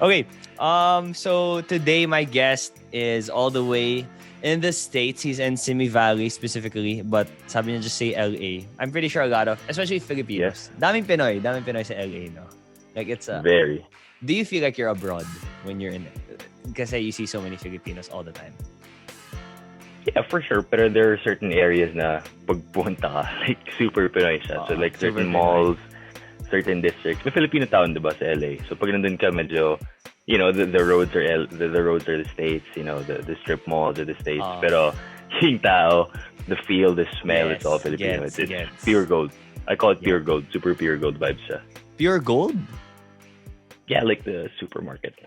Okay. So today my guest is all the way in the States. He's in Simi Valley specifically, but sabi niya just say LA. I'm pretty sure a lot of, especially Yes, Filipinos. Daming Pinoy sa LA, no? Like it's a. very. Do you feel like you're abroad when you're in? Because you see so many Filipinos all the time. Yeah, for sure. Pero there are certain areas na pagpunta ka, like super Pinoy siya. So like Super certain Pinoy. malls, certain districts. May Filipino town, diba, sa LA. So pag nandun ka, medyo, the roads are the roads are the States. The strip malls are the States. Pero yung tao, the feel, the smell, it's all Filipino. It's pure gold. I call it pure gold. Super pure gold vibes siya. Pure gold? Yeah, like the supermarket.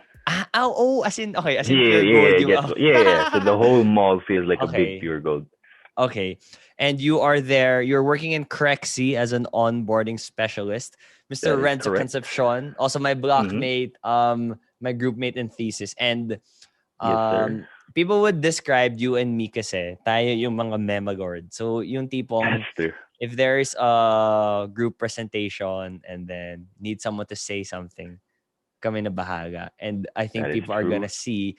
As in pure gold. Yeah. So the whole mall feels like a Okay. big pure gold. Okay. And you are there, you're working in CREXI as an onboarding specialist. Mr. That is Renzo correct. Concepcion, also my blockmate, my groupmate in thesis. And Yes, sir. people would describe you and me kasi, tayo yung mga memagord. So yung tipong, That's true. if there is a group presentation and then need someone to say something, kami na bahala. And I think That is people are true. gonna see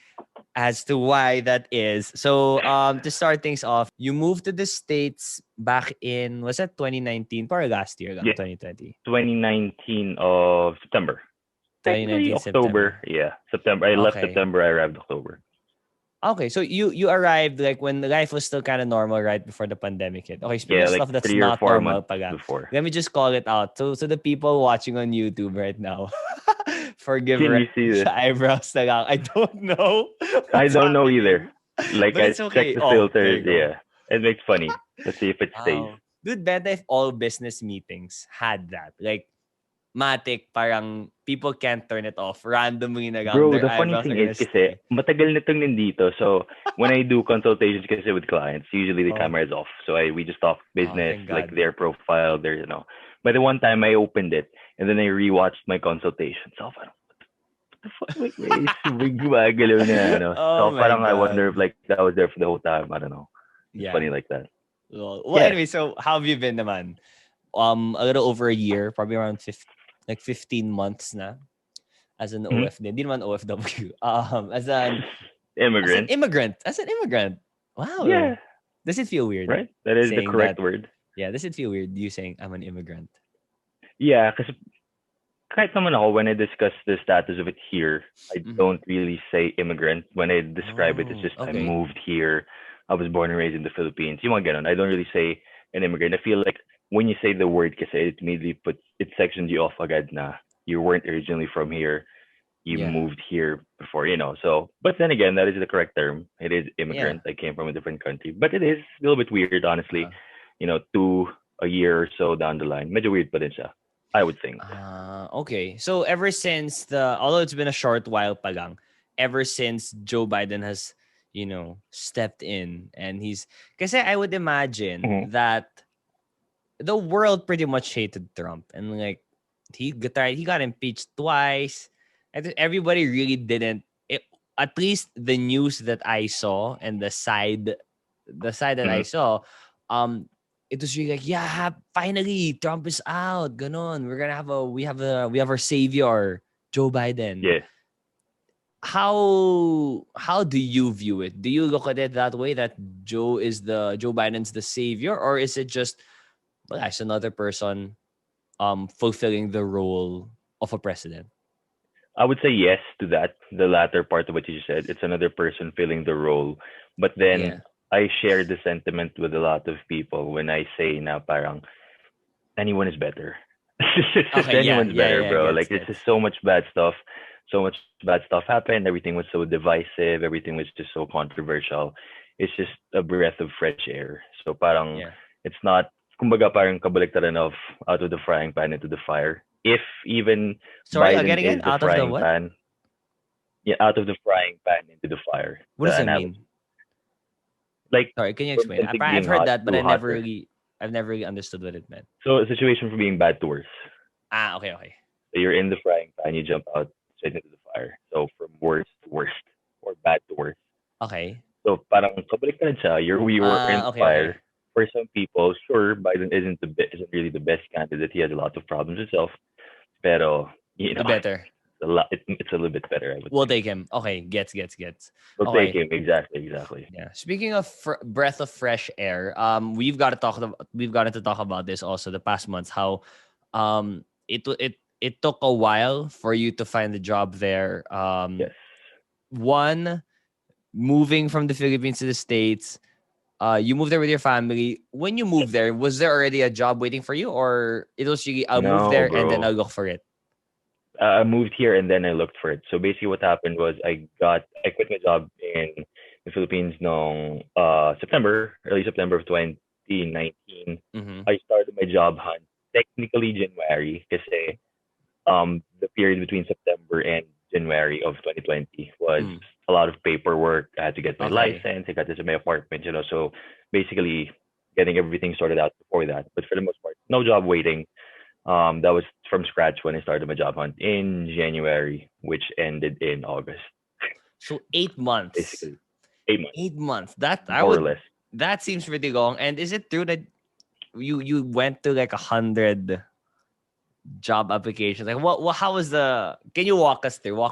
as to why that is. So to start things off, you moved to the States back in, was that 2019? Or last year lang, Yeah. 2020? 2019 of September. Technically 2019 October. September. Yeah, September. I left Okay. September. I arrived October. Okay, so you arrived like when life was still kind of normal right before the pandemic hit. Okay, speaking Yeah, of like stuff that's 3 or not 4 normal months pala, before. let me just call it out. So the people watching on YouTube right now, forgive Can you Ren see this? sa eyebrows na lang. I don't know. I what's don't know happening. either. Like But I it's okay. checked the Oh, there filters. you go. Yeah, it makes funny. Let's see if it stays. Wow. Dude, better if all business meetings had that. Like, matic, parang people can't turn it off. Randomly na lang, Bro, their the funny eyebrows are thing is gonna kasi stay. matagal na itong nandito. So, when I do consultations kasi with clients, usually the camera is off. So, we just talk business, Thank like God. their profile, But the one time I opened it, and then I rewatched my consultation. So, parang, what the fuck? Wait, gumagalaw na, Oh So, my parang I wonder if God. like that was there for the whole time. I don't know. It's Yeah. funny like that. Well, Yeah. anyway, so how have you been naman? A little over a year, probably around 15 months na as an Mhm. OFD. Hindi naman OFW. As an Immigrant. As an immigrant. Wow. Yeah. Does it feel weird? Right? That is the saying correct that? word. Yeah, does it feel weird you saying I'm an immigrant? Yeah, kasi kahit naman ako, when I discuss the status of it here, I don't really say immigrant. When I describe it, it's just I okay. moved here. I was born and raised in the Philippines. Yung mga ganon. I don't really say an immigrant. I feel like when you say the word kasi, it immediately sections you off agad na you weren't originally from here. You Yeah. moved here before, So, but then again, that is the correct term. It is immigrant. I came from a different country. But it is a little bit weird, honestly. A year or so down the line. Medyo weird pa din siya, I would think. Okay. So ever since although it's been a short while pa lang, ever since Joe Biden has, stepped in and kasi I would imagine that the world pretty much hated Trump and like he got impeached twice. And everybody really didn't. At least the news that I saw and the side that I saw, it was really like, yeah, finally Trump is out. Ganon. We're gonna we have our savior, Joe Biden. Yeah. How do you view it? Do you look at it that way, that Joe Biden's the savior, or is it just it's another person fulfilling the role of a president? I would say yes to that, the latter part of what you said. It's another person filling the role. But then I share the sentiment with a lot of people when I say na parang anyone is better. Anyone's better, bro. Like there's just so much bad stuff. So much bad stuff happened. Everything was so divisive. Everything was just so controversial. It's just a breath of fresh air. So parang it's not, kumbaga parang kabaliktaran of out of the frying pan into the fire. If even Biden is the frying pan. Yeah, out of the frying pan into the fire. What does that mean? Like, sorry, can you explain? I've heard that, but I've never really understood what it meant. So a situation from being bad to worse. Okay. So you're in the frying pan, you jump out straight into the fire. So from worst to worst, or bad to worst. Okay. So parang kabaliktaran siya. We were in the fire. Okay. For some people, sure, Biden isn't really the best candidate. He has a lot of problems himself. Pero, better. It's a little bit better, I would We'll say. take him. Okay, gets. We'll take Okay. him. Exactly. Yeah. Speaking of breath of fresh air, we've got to talk about this also the past months. How, it took a while for you to find the job there. Yes. One, moving from the Philippines to the States. You moved there with your family. When you moved there, was there already a job waiting for you, or it was really I'll move No, there and then bro. I'll look for it? I moved here and then I looked for it. So basically, what happened was I quit my job in the Philippines no early September of 2019. Mm-hmm. I started my job hunt technically January kasi the period between September and January of 2020 was Mm. a lot of paperwork. I had to get my Okay. license. I got this in my apartment, So basically, getting everything sorted out before that. But for the most part, no job waiting. That was from scratch when I started my job hunt in January, which ended in August. So 8 months. Basically, 8 months, 8 months. more or less. That seems pretty long. And is it true that you went to like 100 job applications? Like what how was the can you walk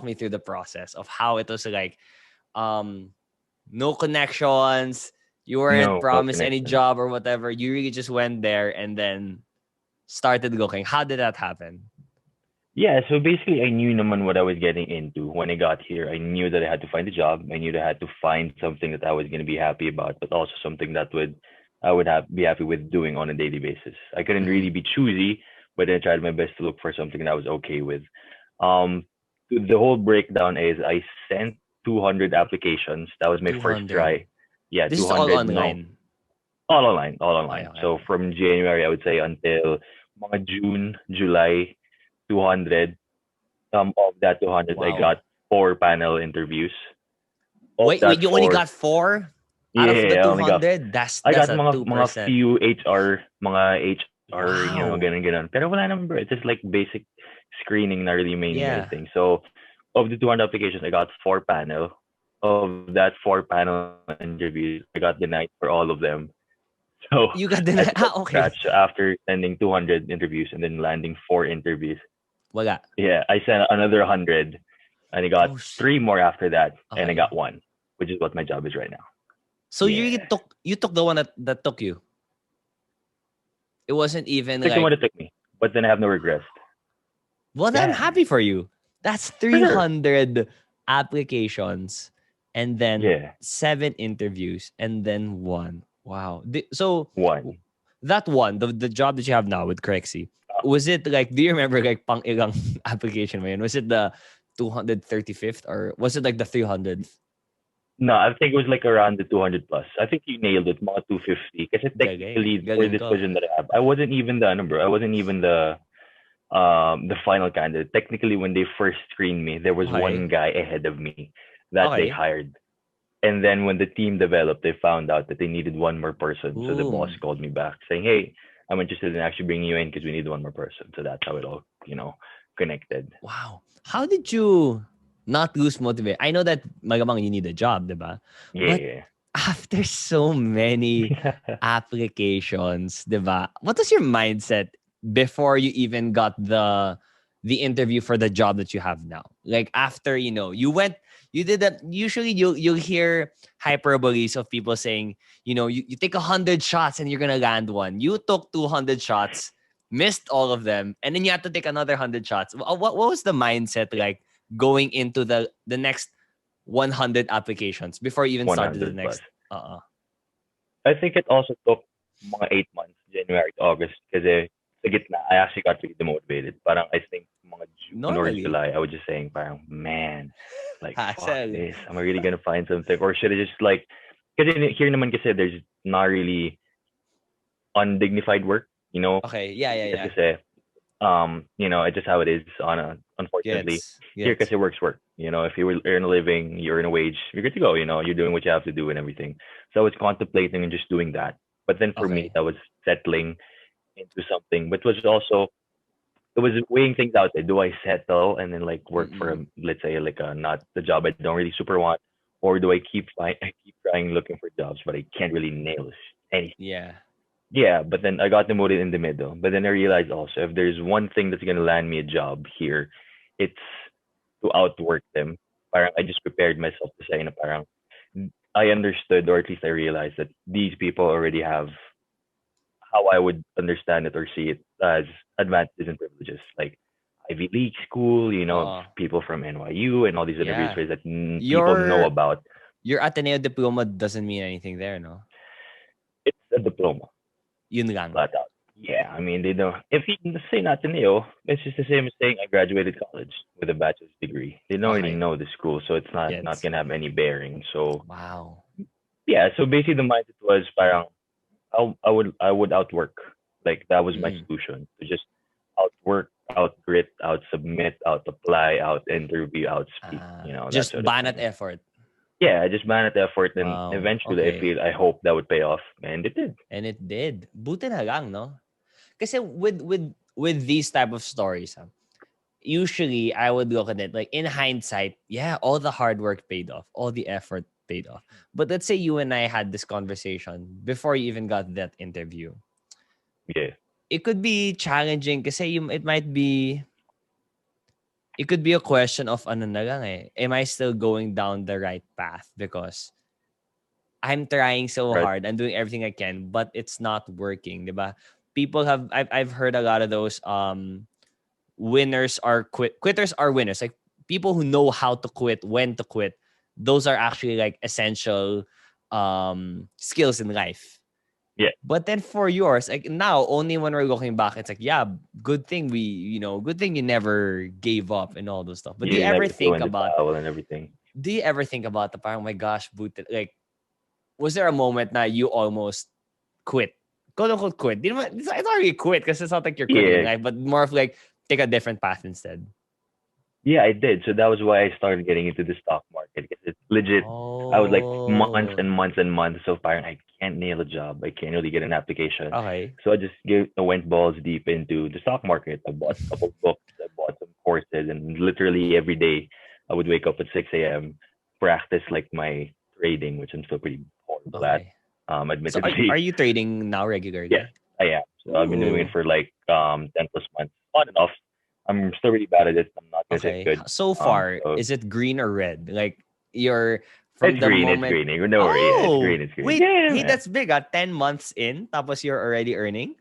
me through the process of how it was like um no connections, you weren't No promised any connections. job or whatever. You really just went there and then started looking. How did that happen? Yeah, so basically, I knew naman what I was getting into when I got here. I knew that I had to find a job. I knew that I had to find something that I was going to be happy about, but also something that I would be happy with doing on a daily basis. I couldn't Mm-hmm. really be choosy, but I tried my best to look for something that I was okay with. Um, the whole breakdown is I sent 200 applications. That was my first 200. try. Yeah, This is all 200. No, online. all online, all Okay, online. okay, So okay. from January, I would say until mga June, July, 200 of that 200, I Wow. got 4 panel interviews. Of Wait, that you only got four, four out of the yeah, I only got 200? That's I that's got a mga 2%. few HR, Wow. ganun. Pero wala naman bro. It's just like basic screening na really meaning Yeah. anything. So of the 200 applications, I got 4 panel. Of that 4 panel interviews, I got denied for all of them. So You got I the started from scratch okay. after sending 200 interviews and then landing 4 interviews. Wala. Yeah, I sent another 100 and I got Oh, 3 more after that, and I okay. got one, which is what my job is right now. So you really Yeah, took the one that took you. It wasn't I even took the one like, that took me, but then I have no regrets. well, I'm Yeah, happy for you. That's for sure. 300 applications and then Yeah, 7 interviews and then one. Wow. So one. that one, the job that you have now with CREXI, Uh, was it like, do you remember like pang ilang application mo yun? Was it the 235th or was it like the 300th? no, I think it was like around the 200 plus. I think you nailed it, mga 250. Because Galing. technically, for Galing this ko. position that I have, I wasn't even the number. I wasn't even the final candidate. Technically, when they first screened me, there was Okay. one guy ahead of me that they Okay. hired. And then when the team developed, they found out that they needed one more person. So the boss Boom. called me back saying, "Hey, I'm interested in actually bringing you in because we need one more person." So that's how it all, connected. Wow. How did you not lose motivation? I know that magamang you need a job, diba? But Yeah. after so many applications, diba? What was your mindset before you even got the interview for the job that you have now? Like after, you did that. Usually you'll hear hyperboles of people saying, you take 100 shots and you're gonna land one. You took 200 shots, missed all of them, and then you had to take another 100 shots. What was the mindset like going into the next 100 applications before you even started the 100 plus. next? I think it also took mga 8 months, January to August, kasi sa gitna, I actually got really demotivated. Parang I think mga June or Normally. July, I was just saying, parang, man, like, fuck Hassle. this. Am I really gonna find something? Or should I just like, kasi here naman kasi there's not really undignified work, Okay. Yeah, yeah, yeah. kasi it's just how it is unfortunately. Here Gets. kasi work. If you will earn a living, you earn a wage, you're good to go, you're doing what you have to do and everything. So I was contemplating and just doing that. But then for me, Okay. that was settling into something, but was also it was weighing things out there. Do I settle and then like work for Mm-mm. let's say like not the job I don't really super want, or do I I keep trying looking for jobs, but I can't really nail anything. Yeah. Yeah, but then I got demoted in the middle. But then I realized also if there's one thing that's gonna land me a job here, it's to outwork them. Parang I just prepared myself to say na parang I understood, or at least I realized that these people already have how I would understand it or see it as advantages and privileges, like Ivy League school, people from NYU and all these other Yeah. resources that people know Your about. your Ateneo diploma doesn't mean anything there, no? It's a diploma, Yun lang. flat out. Yeah, I mean, they don't. If you say not Ateneo, it's just the same as saying I graduated college with a bachelor's degree. They don't really Okay. know the school, so it's not Gets. gonna have any bearing. So Wow. yeah, so basically the mindset was parang I would outwork. Like that was my solution to just outwork, outgrit, outsubmit, out apply, out interview, outspeak. That Just sort of banat thing. effort. Yeah, I just managed effort, and Wow. eventually Okay. I hope that would pay off, and it did. And it did. Buti na lang, no? Kasi with these type of stories, usually I would look at it like in hindsight, yeah, all the hard work paid off, all the effort paid off. But let's say you and I had this conversation before you even got that interview. Yeah. It could be challenging kasi it could be a question of ano na lang am I still going down the right path? Because I'm trying so Right. hard. I'm doing everything I can, but it's not working, diba? I've heard a lot of those winners are quitters are winners. Like people who know how to quit, when to quit. Those are actually like essential skills in life. Yeah. But then for yours, like now, only when we're looking back, it's like, yeah, good thing good thing you never gave up and all those stuff. But You never throw in the towel and everything. do you ever think about the parang, oh my gosh, like, was there a moment that you almost quit? Quote unquote quit. It's not really quit because it's not like you're quitting in Yeah. life, but more of like take a different path instead. Yeah, I did. So that was why I started getting into the stock market. It's legit. I was like months and Oh. months and months so far, and I can't nail a job. I can't really get an application. Okay. So I went balls deep into the stock market. I bought a couple of books. I bought some courses, and literally every day I would wake up at 6 a.m. practice like my trading, which I'm still pretty horrible at. Okay. So are Admittedly. you trading now Yes, regularly? I am. So I've been doing it Ooh. for like 10 plus months, on and off. I'm still really bad at it. I'm not gonna say I'm Okay. good. So far, So is it green or red? Like you're from it's the green. It's moment. green. Don't worry. Yeah, it's Oh, green. It's green. wait. Yeah, Hey, man. that's big. 10 months in, tapos you're already earning.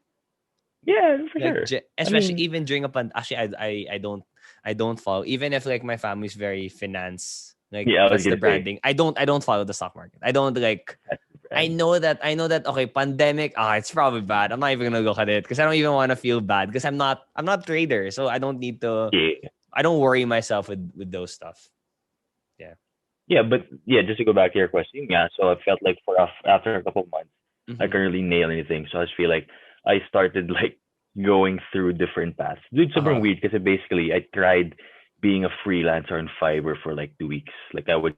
Yeah, for Like sure. I especially mean, even during a actually I don't follow, even if like my family's very finance, like yeah, I was that's the gonna say branding. I don't follow the stock market. I don't like. that's the I brand. know that okay, pandemic, it's probably bad. I'm not even gonna look at it because I don't even want to feel bad because I'm not trader, so I don't need to. Yeah, I don't worry myself with those stuff. Yeah. yeah, but yeah, just to go back to your question, yeah. So I felt like after a couple of months, I Mm-hmm. couldn't really nail anything. So I just feel like I started like going through different paths. Dude, it's super Uh-huh. weird because basically I tried being a freelancer on Fiverr for like 2 weeks. Like I would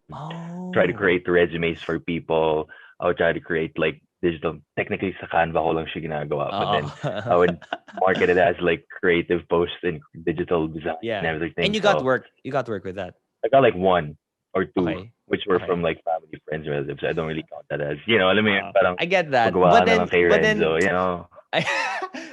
try to Oh. create resumes for people. I would try to create like digital. Technically, sa Canva ko lang siya ginagawa. But then I would market it as like creative posts and digital design and Yeah. And everything. you got So work. You got work with that. I got like one or two, Okay. which were from Okay. like family, friends, relatives. I don't really count that as, alam mo yun, parang I get that. pagawa na lang kay But then Renzo. I,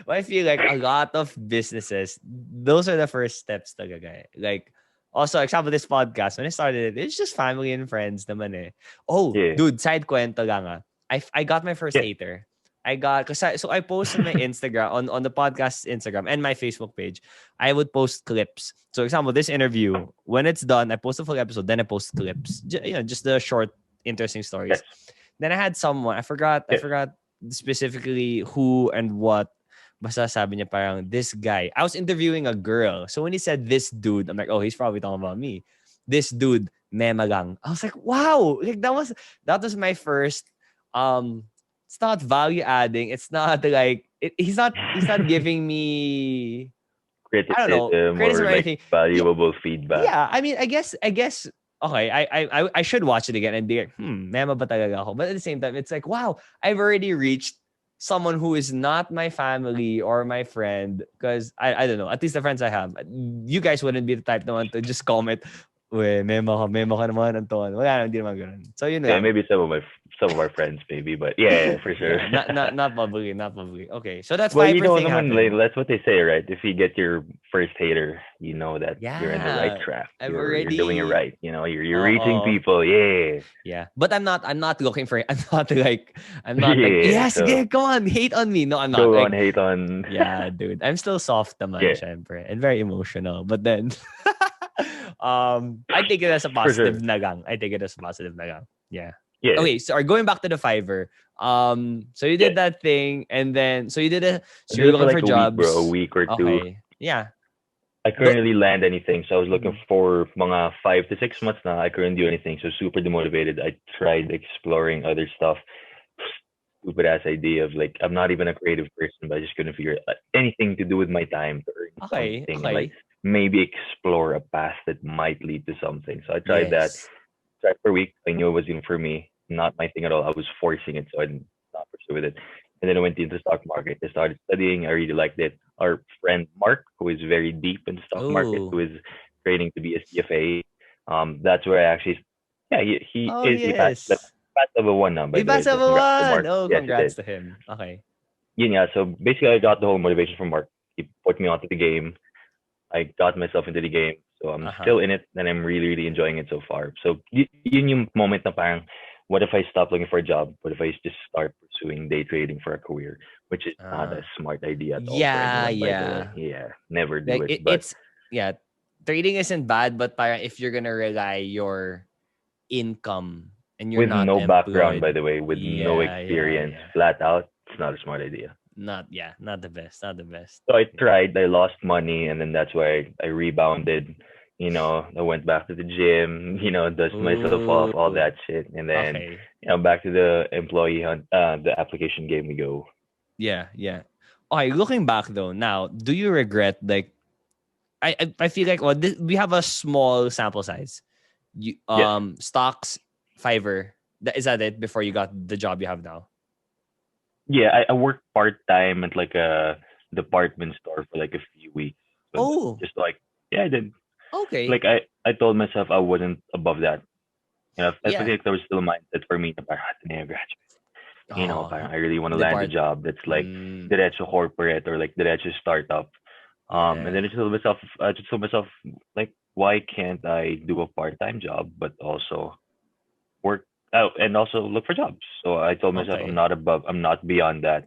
I feel like a lot of businesses, those are the first steps talaga. Like, also, example, this podcast, when I started it, it's just family and friends naman eh. Oh, Yeah. dude, side kwento lang ah. I got my first Yeah. hater. So I post on my Instagram, on the podcast Instagram and my Facebook page, I would post clips. So example, this interview, when it's done, I post a full episode, then I post clips. Just the short, interesting stories. Yes. Then I had someone, I Yes. forgot specifically who and what. Basta sabi niya parang, this guy. I was interviewing a girl. So when he said this dude, I'm like, oh, he's probably talking about me. This dude, mema lang. I was like, wow. Like that was my first it's not value adding. It's not like he's not giving me, I don't know, Criticism criticism or or like anything. Yeah, valuable feedback. yeah. I mean, I guess okay, I should watch it again and be like, mema ba talaga ako? But at the same time, it's like, wow, I've already reached someone who is not my family or my friend, because I don't know, at least the friends I have. You guys wouldn't be the type naman to just comment, we, mema ka naman, Anton. Wala naman, hindi naman ganun. So yun Yeah, lang. maybe some of my some of our friends maybe, but yeah, for sure. Yeah, not publicly. Okay, so that Well, you Fiverr know, thing naman, like, happened. that's what they say, right? If you get your first hater, you know that you're in the right Yeah, track. I've You're doing it already. right. You know, you're reaching Oh, people. Yeah, yeah. But I'm not looking for. I'm not like yeah. yes, So yeah, come on, hate on me. No, I'm not. go on, Like hate on. yeah, dude. I'm still soft naman, Yeah, syempre, and very emotional. But then, I take it as a for positive sure. nagang. I take it as a positive nagang. Yeah. Yeah, Okay, so going back to the Fiverr. So you yeah. did that thing, and then I so did you're it for looking like for a week, bro. A jobs. week or two. Okay. Yeah. I Do, couldn't really land anything, so I was looking mhm. for mga 5 to 6 months now. I couldn't do anything, so super demotivated. I tried exploring other stuff. Stupid ass idea of like I'm not even a creative person, but I just couldn't figure anything to do with my time to earn Okay. something and like Okay. maybe explore a path that might lead to something. So I tried that. Yes. Tried for a week. I knew it wasn't for me, not my thing at all. I was forcing it, so I didn't not pursue with it. And then I went into the stock market. I started studying. I really liked it. Our friend Mark, who is very deep in the stock market, Oh. who is training to be a CFA, that's where I actually, yeah, Oh he passed yes. level one now, by He the way. passed So level congrats to one. Mark. Oh, Yes, he congrats did. to him. Okay. Yeah. So basically, I got the whole motivation from Mark. He put me onto the game. I got myself into the game. So I'm Uh huh. still in it and I'm really, really enjoying it so far. So yun yung moment na parang, what if I stop looking for a job? What if I just start pursuing day trading for a career? Which is not a Uh, smart idea at all for yeah, anyone, by the way. yeah. Yeah, never do Like it. But it's yeah. Trading isn't bad, but parang if you're gonna rely your income and you're with not no background, by employed, the way, with no yeah, yeah, experience, yeah. flat out, it's not a smart idea. Not the best. Not the best. So I Yeah. tried, I lost money, and then that's why I rebounded. You know, I went back to the gym, you know, dust myself off, Ooh. all that shit. And then, Okay. you know, back to the employee hunt, the application game we go. Yeah, yeah. Okay, looking back though, now, do you regret like I feel like well we have a small sample size. You Yes. stocks Fiverr. Is that it before you got the job you have now? Yeah, I worked part time at like a department store for like a few weeks. So Oh, just like, yeah, I did. okay. Like I told myself I wasn't above that. You know, I feel Yeah. like there was still a mindset for me to parang, graduate. You know, Oh, parang I really want to land a depart. job that's like Mm, diretso corporate or like diretso startup. And yeah. then I just told myself, like, why can't I do a part-time job, but also work out and also look for jobs? So I told myself, Okay. I'm not beyond that.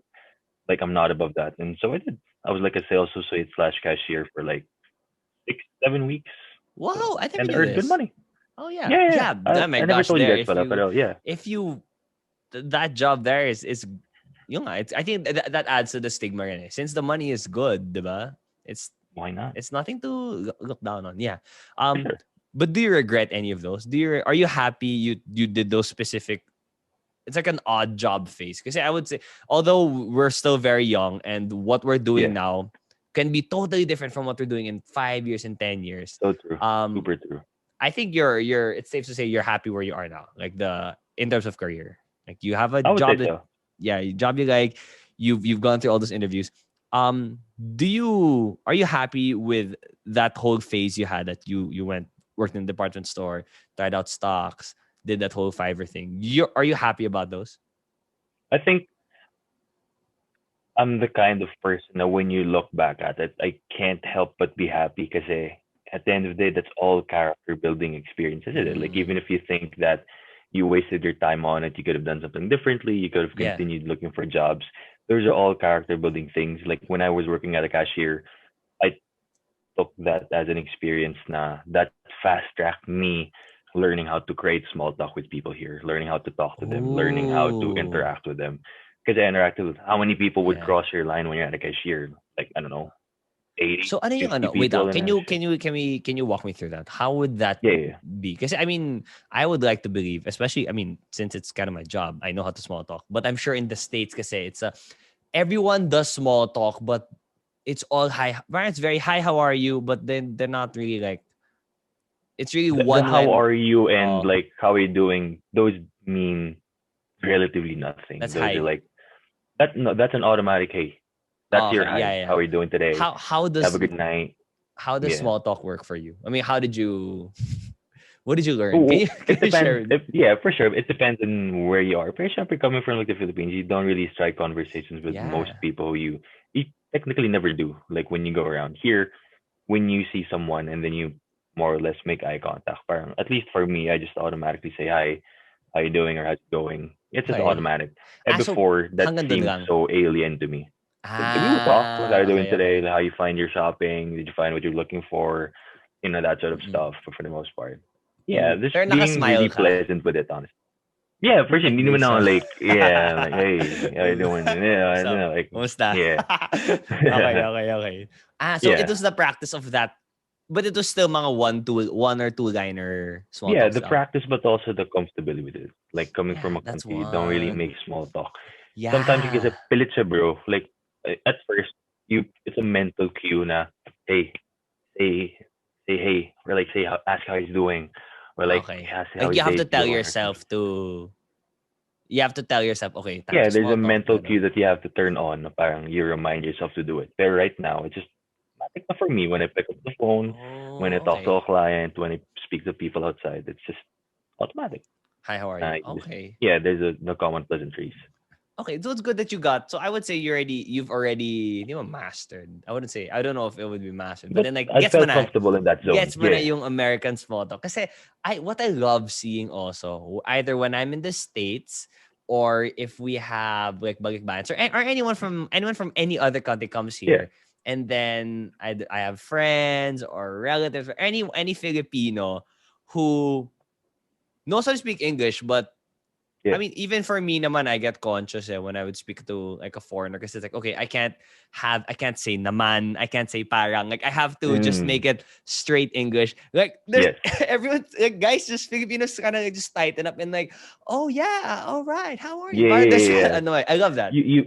Like, I'm not above that. And so I did. I was like a sales associate slash cashier for like 6, 7 weeks. So, Wow, I never and knew earned good this. money. Oh yeah. Yeah, yeah. Yeah. Oh my I never gosh, told you there guys about that, but yeah. if you that job there is you know, I think that adds to the stigma rin eh. Since the money is good, diba? It's Why not? it's nothing to look down on. Yeah. For Um sure. but do you regret any of those? Are you happy you did those specific it's like an odd job phase because I would say although we're still very young and what we're doing Yeah. now can be totally different from what we're doing in 5 years and 10 years. So true. Um, Super true. I think you're it's safe to say you're happy where you are now, like the in terms of career. Like you have a I would job say that so. yeah, job you like, you've gone through all those interviews. Do you are you happy with that whole phase you had that you went worked in a department store, tried out stocks, did that whole Fiverr thing? You are you happy about those? I think I'm the kind of person that when you look back at it, I can't help but be happy because at the end of the day, that's all character building experiences, isn't it? Like Mm, even if you think that you wasted your time on it, you could have done something differently. You could have yeah. continued looking for jobs. Those are all character building things. Like when I was working at a cashier, I took that as an experience that fast tracked me learning how to create small talk with people here, learning how to talk to them, learning how to Oh, interact with them. Because I interacted with how many people would yeah. cross your line when you're at a cashier? Like, I don't know, 80, So ano yung 50 ano? Wait people lang. in a shift. Can you walk me through that? How would that Yeah, yeah. be? Because I mean, I would like to believe, especially I mean, since it's kind of my job, I know how to small talk. But I'm sure in the States, kasi it's a everyone does small talk, but it's all hi. It's very hi, how are you? But then they're not really like it's really The one how line. are you and Oh, like how are you doing, those mean relatively nothing. that's Those are hi. like, that, no, that's an automatic hey. That's Oh, your okay. Yeah, hi. How yeah. are you doing today? How Have a good night. how does Yeah. small talk work for you? I mean, how did you What did you learn? Oh, Can it you share depends. with me? If yeah, for sure. It depends on where you are. For example, coming from like the Philippines, you don't really strike conversations with most Yeah. people who you technically never do. Like when you go around here, when you see someone and then you more or less make eye contact. Parang, at least for me, I just automatically say hi, how you doing or how's it going. It's just Okay. automatic. And So before that hanggang dun seemed lang. so alien to me. We would talk, like how you doing Okay, today, okay. like, how you find your shopping, did you find what you're looking for, that sort of Mm-mm. stuff for the most part. Yeah, Ooh, just pero being naka-smile really ka. pleasant with it, honestly. Yeah, for sure. Like Hindi naman this, ako ah. like, yeah, like, hey, how you doing? Yeah, What's up? like, Kumusta? yeah. Okay, okay, okay. So it Yeah. was the practice of that, but it was still mga one or two liner small Yeah, talks the lang. practice, but also the comfortability with it. Like coming from Yeah, a that's country, you don't really make one. small talk. Sometimes you Yeah. get pilit siya, bro. Like at first, it's a mental cue na, hey, say, say hey, or like say, ask how he's doing, or like Okay. ask how Like his you have day to is tell going, or something. yourself to you have to tell yourself, okay, time Yeah, to there's a small talk, mental gano'n. cue that you have to turn on. Na parang you remind yourself to do it. But right now, it's just automatic na for me when I pick up the phone, when I Oh, talk to okay. a client, when I speak to people outside. It's just automatic. Hi, how are you? Okay. Yeah, there's no common pleasantries. Okay, so it's good that you got. So I would say you've already, mastered. I wouldn't say, I don't know if it would be mastered, but But then like, I felt comfortable in that zone. gets mo na Yeah. yung American small talk. Kasi what I love seeing also, either when I'm in the States or if we have like balikbayans or anyone from any other country comes Yeah. here, and then I have friends or relatives or any Filipino who knows how to speak English, but I Yeah. mean, even for me naman, I get conscious when I would speak to like a foreigner because it's like, okay, I can't say naman, I can't say parang. Like, I have to just make Mm. it straight English. Like, there's Yes. everyone, like, guys, just Filipinos kind of like just tighten up and like, oh yeah, all right, how are you? Yeah, Parang yeah, there's, yeah, yeah. I love that. You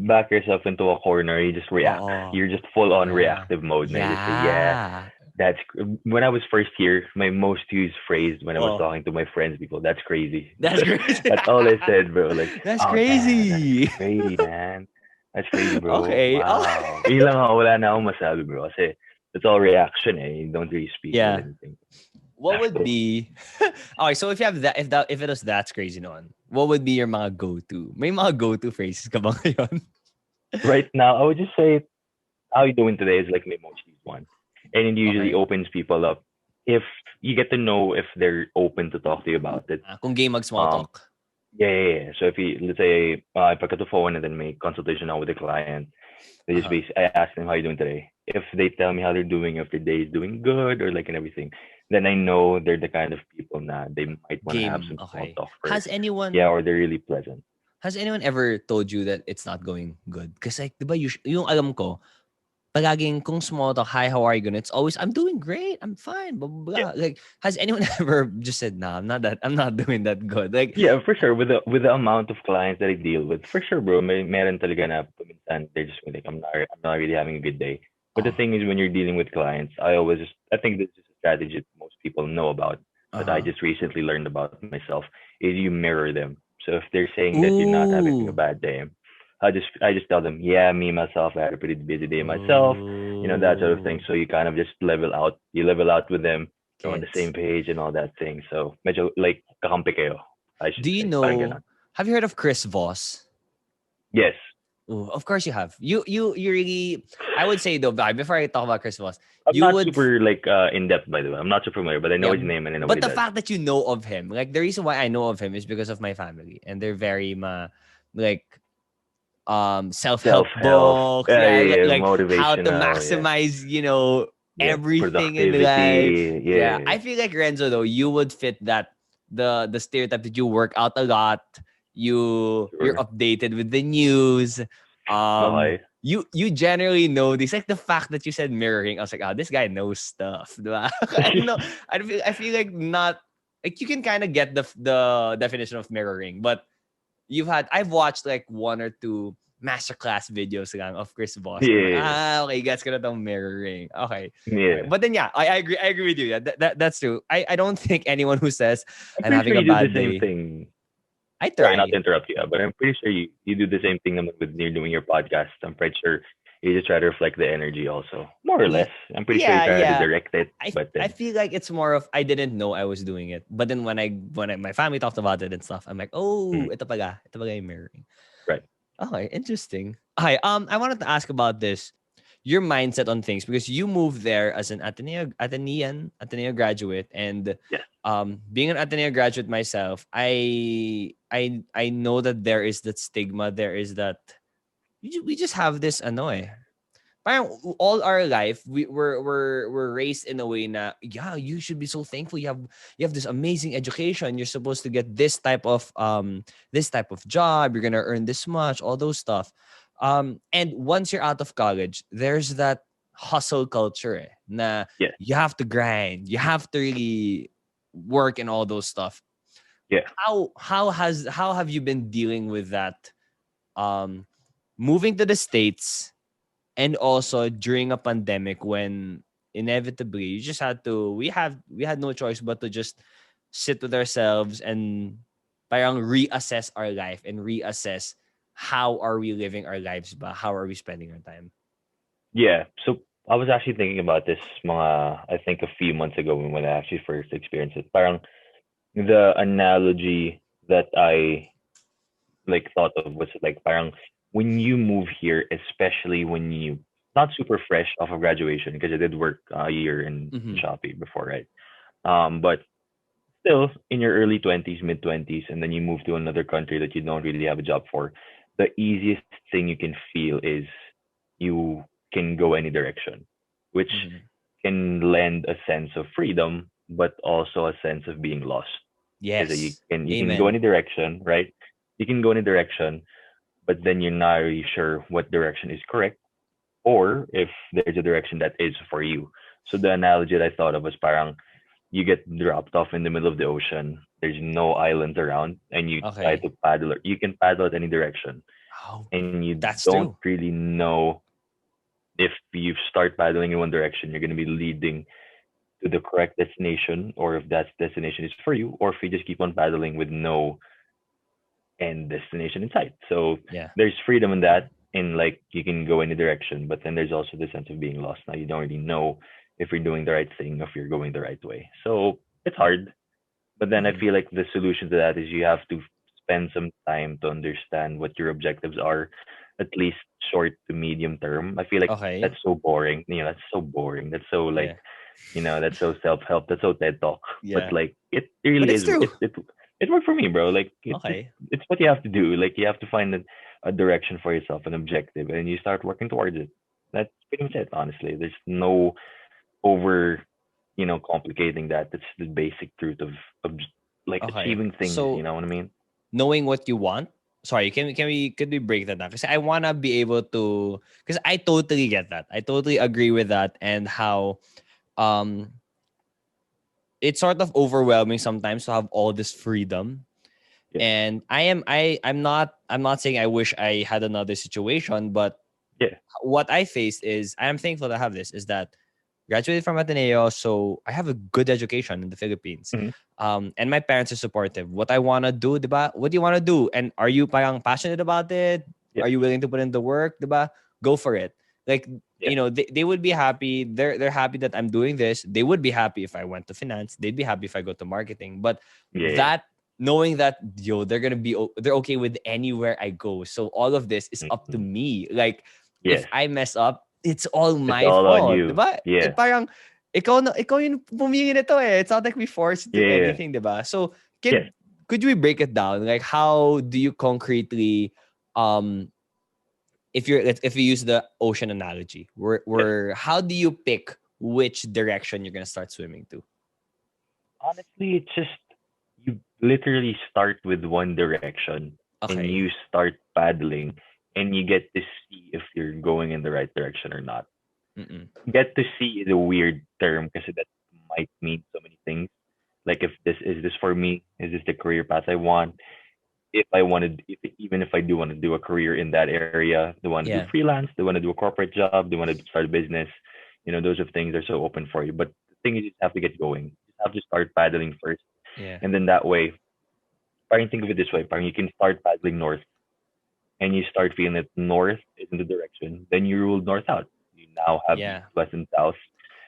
back yourself into a corner. You just react. Oo. You're just full on Yeah. reactive mode. Now you just say, yeah, Yeah. when I was first here, my most used phrase when I was Oh, talking to my friends, people, that's crazy. that's crazy. That's all I said, bro. Like, That's oh damn, that's crazy. crazy, man. That's crazy, bro. Okay. Wow. Yun lang ako, wala na akong masabi, bro. Kasi it's all reaction eh. You don't really speak with Yeah. anything. What would be all right, so if you have that if it was that's crazy noon, what would be your mga go-to? May mga go-to phrases ka ba ngayon? Right now, I would just say, how you doing today is like my most used one. And it usually Okay. opens people up. If you get to know if they're open to talk to you about it. Kung game mag small Um, talk. yeah. So if you, let's say, I pick up the phone and then make consultation now with the client, Uh-huh. I ask them how you doing today. If they tell me how they're doing, if their day is doing good or like and everything, then I know they're the kind of people na they might want to have Game. some small Okay. talk first. Yeah, Anyone or they're really pleasant. ever told you that it's not going good? Because like, di ba, yung alam ko, palaging kung small talk, hi, how are you? Gonna, it's always, I'm doing great, I'm fine, blah, blah, Yeah. blah. Like, has anyone ever just said, nah, I'm not doing that good? Like, Yeah, for sure. With the amount of clients that I deal with, for sure, bro. Meron talaga na paminsan they're just like, I'm not really having a good day. But the oh, thing is, when you're dealing with clients, I think this is a strategy that most people know about, but I uh-huh. just recently learned about myself. Is you mirror them. So if they're saying that you're not having a Ooh. bad day, I just tell them, yeah, me myself, I had a pretty busy day myself, that sort of thing. Oh. So you kind of just level out. You level out with them. You're on the Gets. same page and all that thing. So medyo like kakampi kayo, I should Do you say. Parang ganon. know? Have you heard of Chris Voss? Yes. Oh, of course you have. You really. I would say though, before I talk about Chris Voss, I'm you not would. super like in depth by the way. I'm not super familiar, but I know Yeah, his name and I know what but he the does. fact that you know of him, like the reason why I know of him is because of my family, and they're very like Self self-help help. books, Yeah, yeah, yeah, yeah. like how to Motivational, yeah. maximize Yeah. everything in life. Productivity. Yeah, Yeah. I feel like Renzo though, you would fit that, the stereotype that you work out a lot, you're Sure. updated with the news, Okay. you generally know this. Like the fact that you said mirroring, I was like, oh, this guy knows stuff, diba? I don't know, I feel like not, like you can kind of get the definition of mirroring, but I've watched like one or two masterclass videos lang of Chris Voss. And I'm like, Yeah. okay, gets ko na tong mirroring. Okay. Okay. Yeah. But then yeah, I agree with you. Yeah, that's true. I don't think anyone who says I'm I'm pretty having sure a you do the bad same day, thing. I Sorry, not to try. interrupt you, but I'm pretty sure you do the same thing naman with you're doing your podcast. I'm pretty sure You just try to reflect the energy also, more or less. I'm pretty sure you Yeah, try to yeah. direct it, I but I then feel like it's more of I didn't know I was doing it. But then when my family talked about it and stuff, I'm like, oh, mm, ito pala yung mirroring. right. Okay, interesting. Hi, I wanted to ask about this, your mindset on things because you moved there as an Ateneo graduate, and Yes. being an Ateneo graduate myself, I know that there is that stigma, there is that we just have this parang all our life we're raised in a way na yeah, you should be so thankful you have this amazing education, you're supposed to get this type of job, you're gonna earn this much, all those stuff. And once you're out of college, there's that hustle culture na Yes. you have to grind, you have to really work and all those stuff. Yeah. How have you been dealing with that, um moving to the States, and also during a pandemic when inevitably you just had to we had no choice but to just sit with ourselves and parang reassess our life and reassess how are we living our lives ba, how are we spending our time. Yeah. So I was actually thinking about this I think a few months ago when I actually first experienced it. Parang the analogy that I like thought of was like parang when you move here, especially when you not super fresh off of graduation, because I did work a year in Mm-hmm. Shopee before, right? But still in your early 20s, mid 20s, and then you move to another country that you don't really have a job for, the easiest thing you can feel is you can go any direction, which Mm-hmm. can lend a sense of freedom, but also a sense of being lost. Because Yes, you can go amen. any direction, right? You can go any direction, but then you're not really sure what direction is correct or if there's a direction that is for you. So the analogy that I thought of was parang you get dropped off in the middle of the ocean. There's no islands around, and you try Okay. to paddle. You can paddle at any direction, Oh, and you that's don't true. really know if you start paddling in one direction, you're going to be leading to the correct destination, or if that destination is for you, or if you just keep on paddling with no end destination in sight. So Yeah. there's freedom in that, in like you can go any direction, but then there's also the sense of being lost. Now you don't really know if you're doing the right thing, if you're going the right way. So it's hard. But then I Mm-hmm. feel like the solution to that is you have to spend some time to understand what your objectives are, at least short to medium term. I feel like that's Okay. so boring. That's so boring. That's so like, Yeah. that's so self help. That's so TED talk. But Yeah. like, it But really it's is. true. It worked for me, bro. Like, Okay. it's what you have to do. Like, you have to find a direction for yourself, an objective, and you start working towards it. That's pretty much it. Honestly, there's no over complicating that. That's the basic truth of like Okay. achieving things. You So know what I mean? knowing what you want. Sorry, could we break that down? Because I wanna be able to. Because I totally get that. I totally agree with that, and how um it's sort of overwhelming sometimes to have all this freedom. Yeah, And I'm not saying I wish I had another situation, but yeah, what I faced is I am thankful to have this is that graduated from Ateneo, so I have a good education in the Philippines. hmm, And my parents are supportive. What I wanna do, diba? What do you wanna do? And are you parang passionate about it? yeah, Are you willing to put in the work, diba? Go for it. Like, yeah, they would be happy. They're happy that I'm doing this. They would be happy if I went to finance. They'd be happy if I go to marketing. But yeah, yeah. that knowing that they're okay with anywhere I go. So all of this is up to Mm-hmm. me. Like if Yes, I mess up, it's all it's my all on fault, you. 'di ba? Yeah, Parang ikaw yung pumili nito eh. It's not like we forced you yeah, to yeah, yeah. anything, 'di ba? So, Yes. could we break it down? Like how do you concretely um if you use the ocean analogy, Yes. where how do you pick which direction you're going to start swimming to? Honestly, it's just you literally start with one direction and you Okay. start paddling and you get to see if you're going in the right direction or not. Mm-mm. Get to see is a weird term because that might mean so many things. Like if this is this for me, is this the career path I want? If I wanted, if, even if I do want to do a career in that area, they want to do Yeah. freelance, they want to do a corporate job, they want to start a business. Those of things are so open for you. But the thing is, you just have to get going. You just have to start paddling first, Yeah. and then that way, parang think of it this way, parang you can start paddling north, and you start feeling that north isn't the direction, then you rule north out. You now have east, Yeah. west, and south.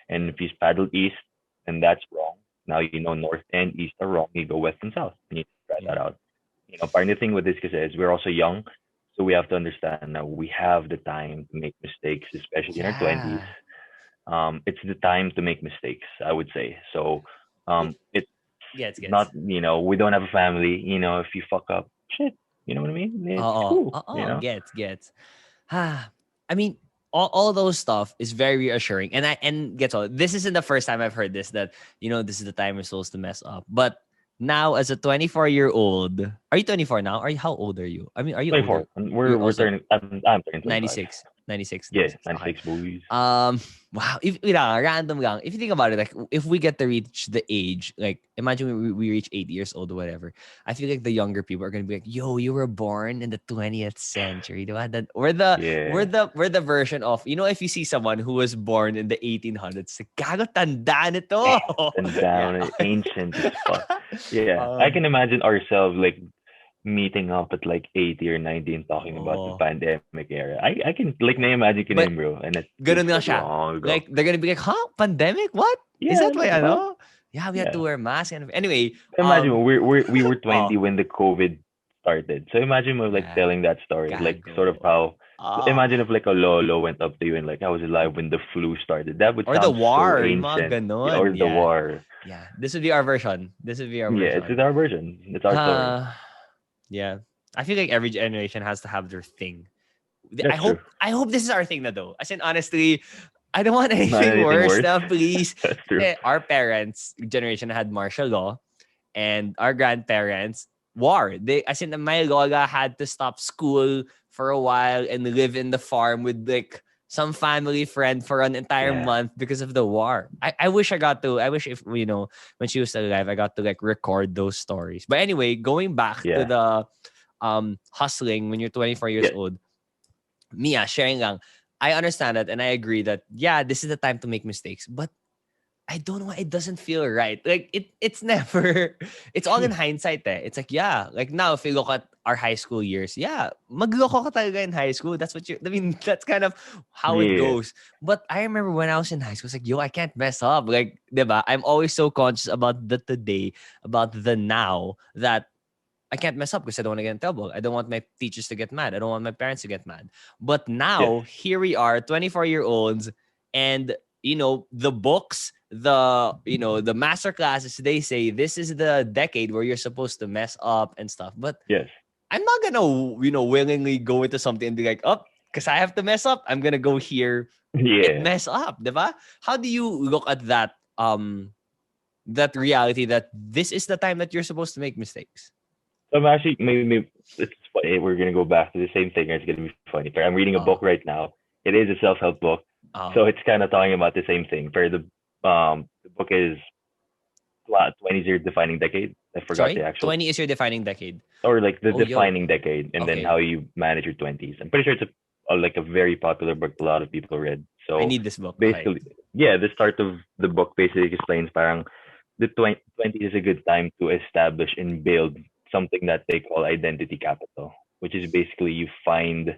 And if you paddle east, then that's wrong. Now you know north and east are wrong. You go west and south, and you try that Yeah. out. Part of the thing with this is we're also young, so we have to understand now we have the time to make mistakes, especially in our 20s. Yeah. It's the time to make mistakes, I would say. So it's Gets. not, we don't have a family. If you fuck up, shit, you know what I mean? It's Oo. Oo, cool. gets. Ah, I mean, all those stuff is very reassuring. And gets all. This isn't the first time I've heard this that this is the time we're supposed to mess up. But now as a 24-year-old, are you 24 now? How old are you? I mean, are you older? 24. And we're You're we're also turning. I'm turning 25. 96. 96, Yeah, 96. Okay. 96 boys. Wow. If random lang. If you think about it, like if we get to reach the age, like imagine we reach 80 years old or whatever. I feel like the younger people are gonna be like, "Yo, you were born in the 20th century." Diba? That Yeah. we're the version of if you see someone who was born in the 1800s, like, gago tanda nito. And Yeah. down, ancient as fuck. Yeah, I um. can imagine ourselves like meeting up at like 80 or 90 and talking about the Oh. pandemic era. I can like na-imagine ko na yun, But bro. And it feels ganun so nga siya. long ago. Like, they're gonna be like, huh? Pandemic? What? Is Yeah, that why, like what? Yeah, we had to Yeah. wear masks. And anyway, Imagine we were 20 oh, when the COVID started. So imagine we're like yeah, telling that story, like sort of gago. how. Oh, Imagine if like a lolo went up to you and like I was alive when the flu started. That would or the sound so war, yung mga ancient. Yeah, ganon. or the Yeah, war. yeah. This would be our version. This would be our Yeah, it's version. our version. It's our story. Uh, yeah. I feel like every generation has to have their thing. I That's true. hope I hope this is our thing na though. As in, honestly, I don't want Not anything anything worse worse. na, please. That's true. Our parents' generation had martial law, and our grandparents war. They, as in, my lola had to stop school for a while and live in the farm with like some family friend for an entire Yeah. month because of the war. I wish I got to. I wish if when she was still alive, I got to like record those stories. But anyway, going back to Yeah. the hustling when you're 24 years Yeah. old. Mia, sharing lang. I understand that and I agree that yeah, this is the time to make mistakes. But I don't know why it doesn't feel right. Like it's never it's all in hindsight eh. It's like, yeah, like now if you look at our high school years, yeah, magloko ka talaga in high school. That's what I mean, that's kind of how it Yeah. goes. But I remember when I was in high school, it's like, yo, I can't mess up. Like, diba? I'm always so conscious about the today, about the now, that I can't mess up because I don't want to get in trouble. I don't want my teachers to get mad. I don't want my parents to get mad. But Yes. now, here we are, 24-year-olds, and the books, the master classes, they say this is the decade where you're supposed to mess up and stuff. But Yes. I'm not gonna, willingly go into something and be like, oh, because I have to mess up, I'm gonna go here and Yeah. mess up, diba? How do you look at that reality that this is the time that you're supposed to make mistakes? So I'm actually maybe it's funny. We're gonna go back to the same thing. It's gonna be funny. But I'm reading a book Oh, right now. It is a self-help book, oh. so it's kind of talking about the same thing. For the book is 20 year defining decade. I forgot the Sorry? actual 20 is your defining decade. or like the Oh, yo. defining decade, and then Okay. how you manage your 20s. I'm pretty sure it's like a very popular book. A lot of people read. I So need this book. Okay. basically, yeah, the start of the book basically explains parang the 20s is a good time to establish and build something that they call identity capital, which is basically you find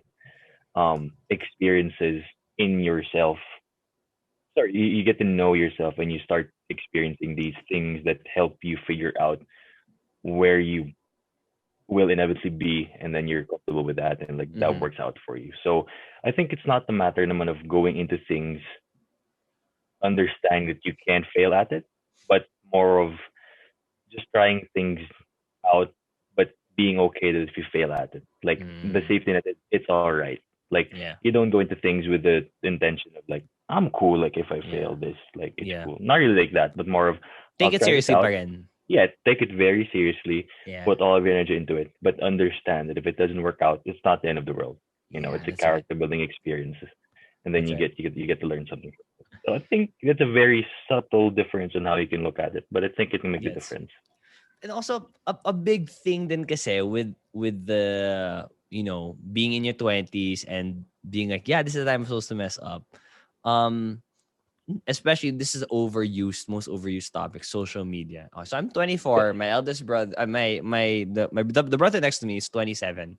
experiences in yourself. Sorry, you get to know yourself and you start experiencing these things that help you figure out where you will inevitably be, and then you're comfortable with that, and like that Mm-hmm. works out for you. So I think it's not the matter naman of going into things understanding that you can fail at it, but more of just trying things out, but being okay that if you fail at it, like the Mm, safety net, it's all right. Like yeah. you don't go into things with the intention of like I'm cool. Like if I Yeah. fail this, like it's Yeah. cool. Not really like that, but more of Take I'll it try this seriously pa out. rin. Yeah, take it very seriously. Yeah. Put all of your energy into it, but understand that if it doesn't work out, it's not the end of the world. Yeah, It's a that's right. character building experience, and then That's right. you get to learn something. So I think that's a very subtle difference on how you can look at it, but I think it can make a Yes. difference. And also a big thing din kasi with the being in your 20s and being like, yeah, this is the time I'm supposed to mess up. Um Especially this is most overused topic, social media. So I'm Yes. 24. My eldest brother, the brother next to me is 27,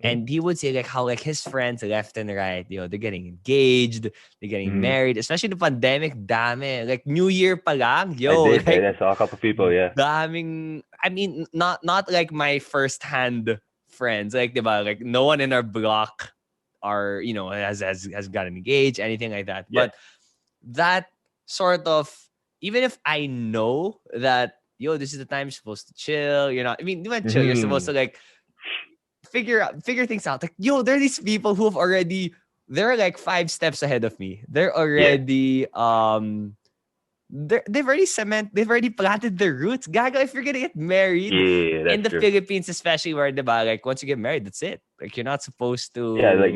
And he would say like how like his friends left and right, they're getting engaged, they're getting married, especially the pandemic, dami. Like New Year pa lang, I saw a couple of people, yeah. daming, I mean, not like my first-hand friends, like, diba? Like no one in our block are, has gotten engaged, anything like that. Yeah. But that sort of, even if I know that, this is the time you're supposed to chill, you're not, I mean, not chill, you're supposed to like figure things out. Like, there are these people who have already, they're like 5 steps ahead of me. They're already they've already planted their roots. Gaga, if you're gonna get married in the true. Philippines, especially where, diba, like once you get married, that's it. Like you're not supposed to. Yeah, like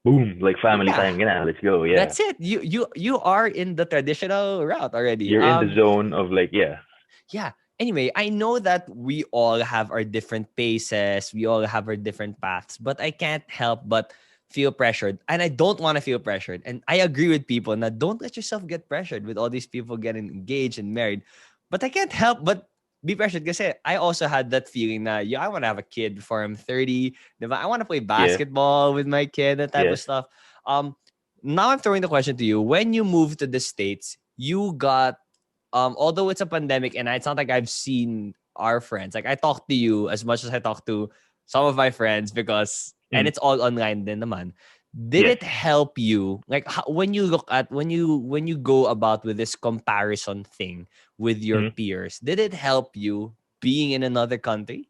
boom, like family time. Let's go. Yeah, that's it. You are in the traditional route already. You're in the zone of like Yeah. Anyway, I know that we all have our different paces. We all have our different paths, but I can't help but feel pressured, and I don't want to feel pressured. And I agree with people that don't let yourself get pressured with all these people getting engaged and married. But I can't help but be pressured because I also had that feeling that I want to have a kid before I'm 30. I want to play basketball with my kid, that type of stuff. Now I'm throwing the question to you. When you moved to the States, you got although it's a pandemic and it's not like I've seen our friends. Like I talk to you as much as I talk to some of my friends because and it's all online din naman. Did it help you, like when you look at when you go about with this comparison thing with your peers, did it help you being in another country?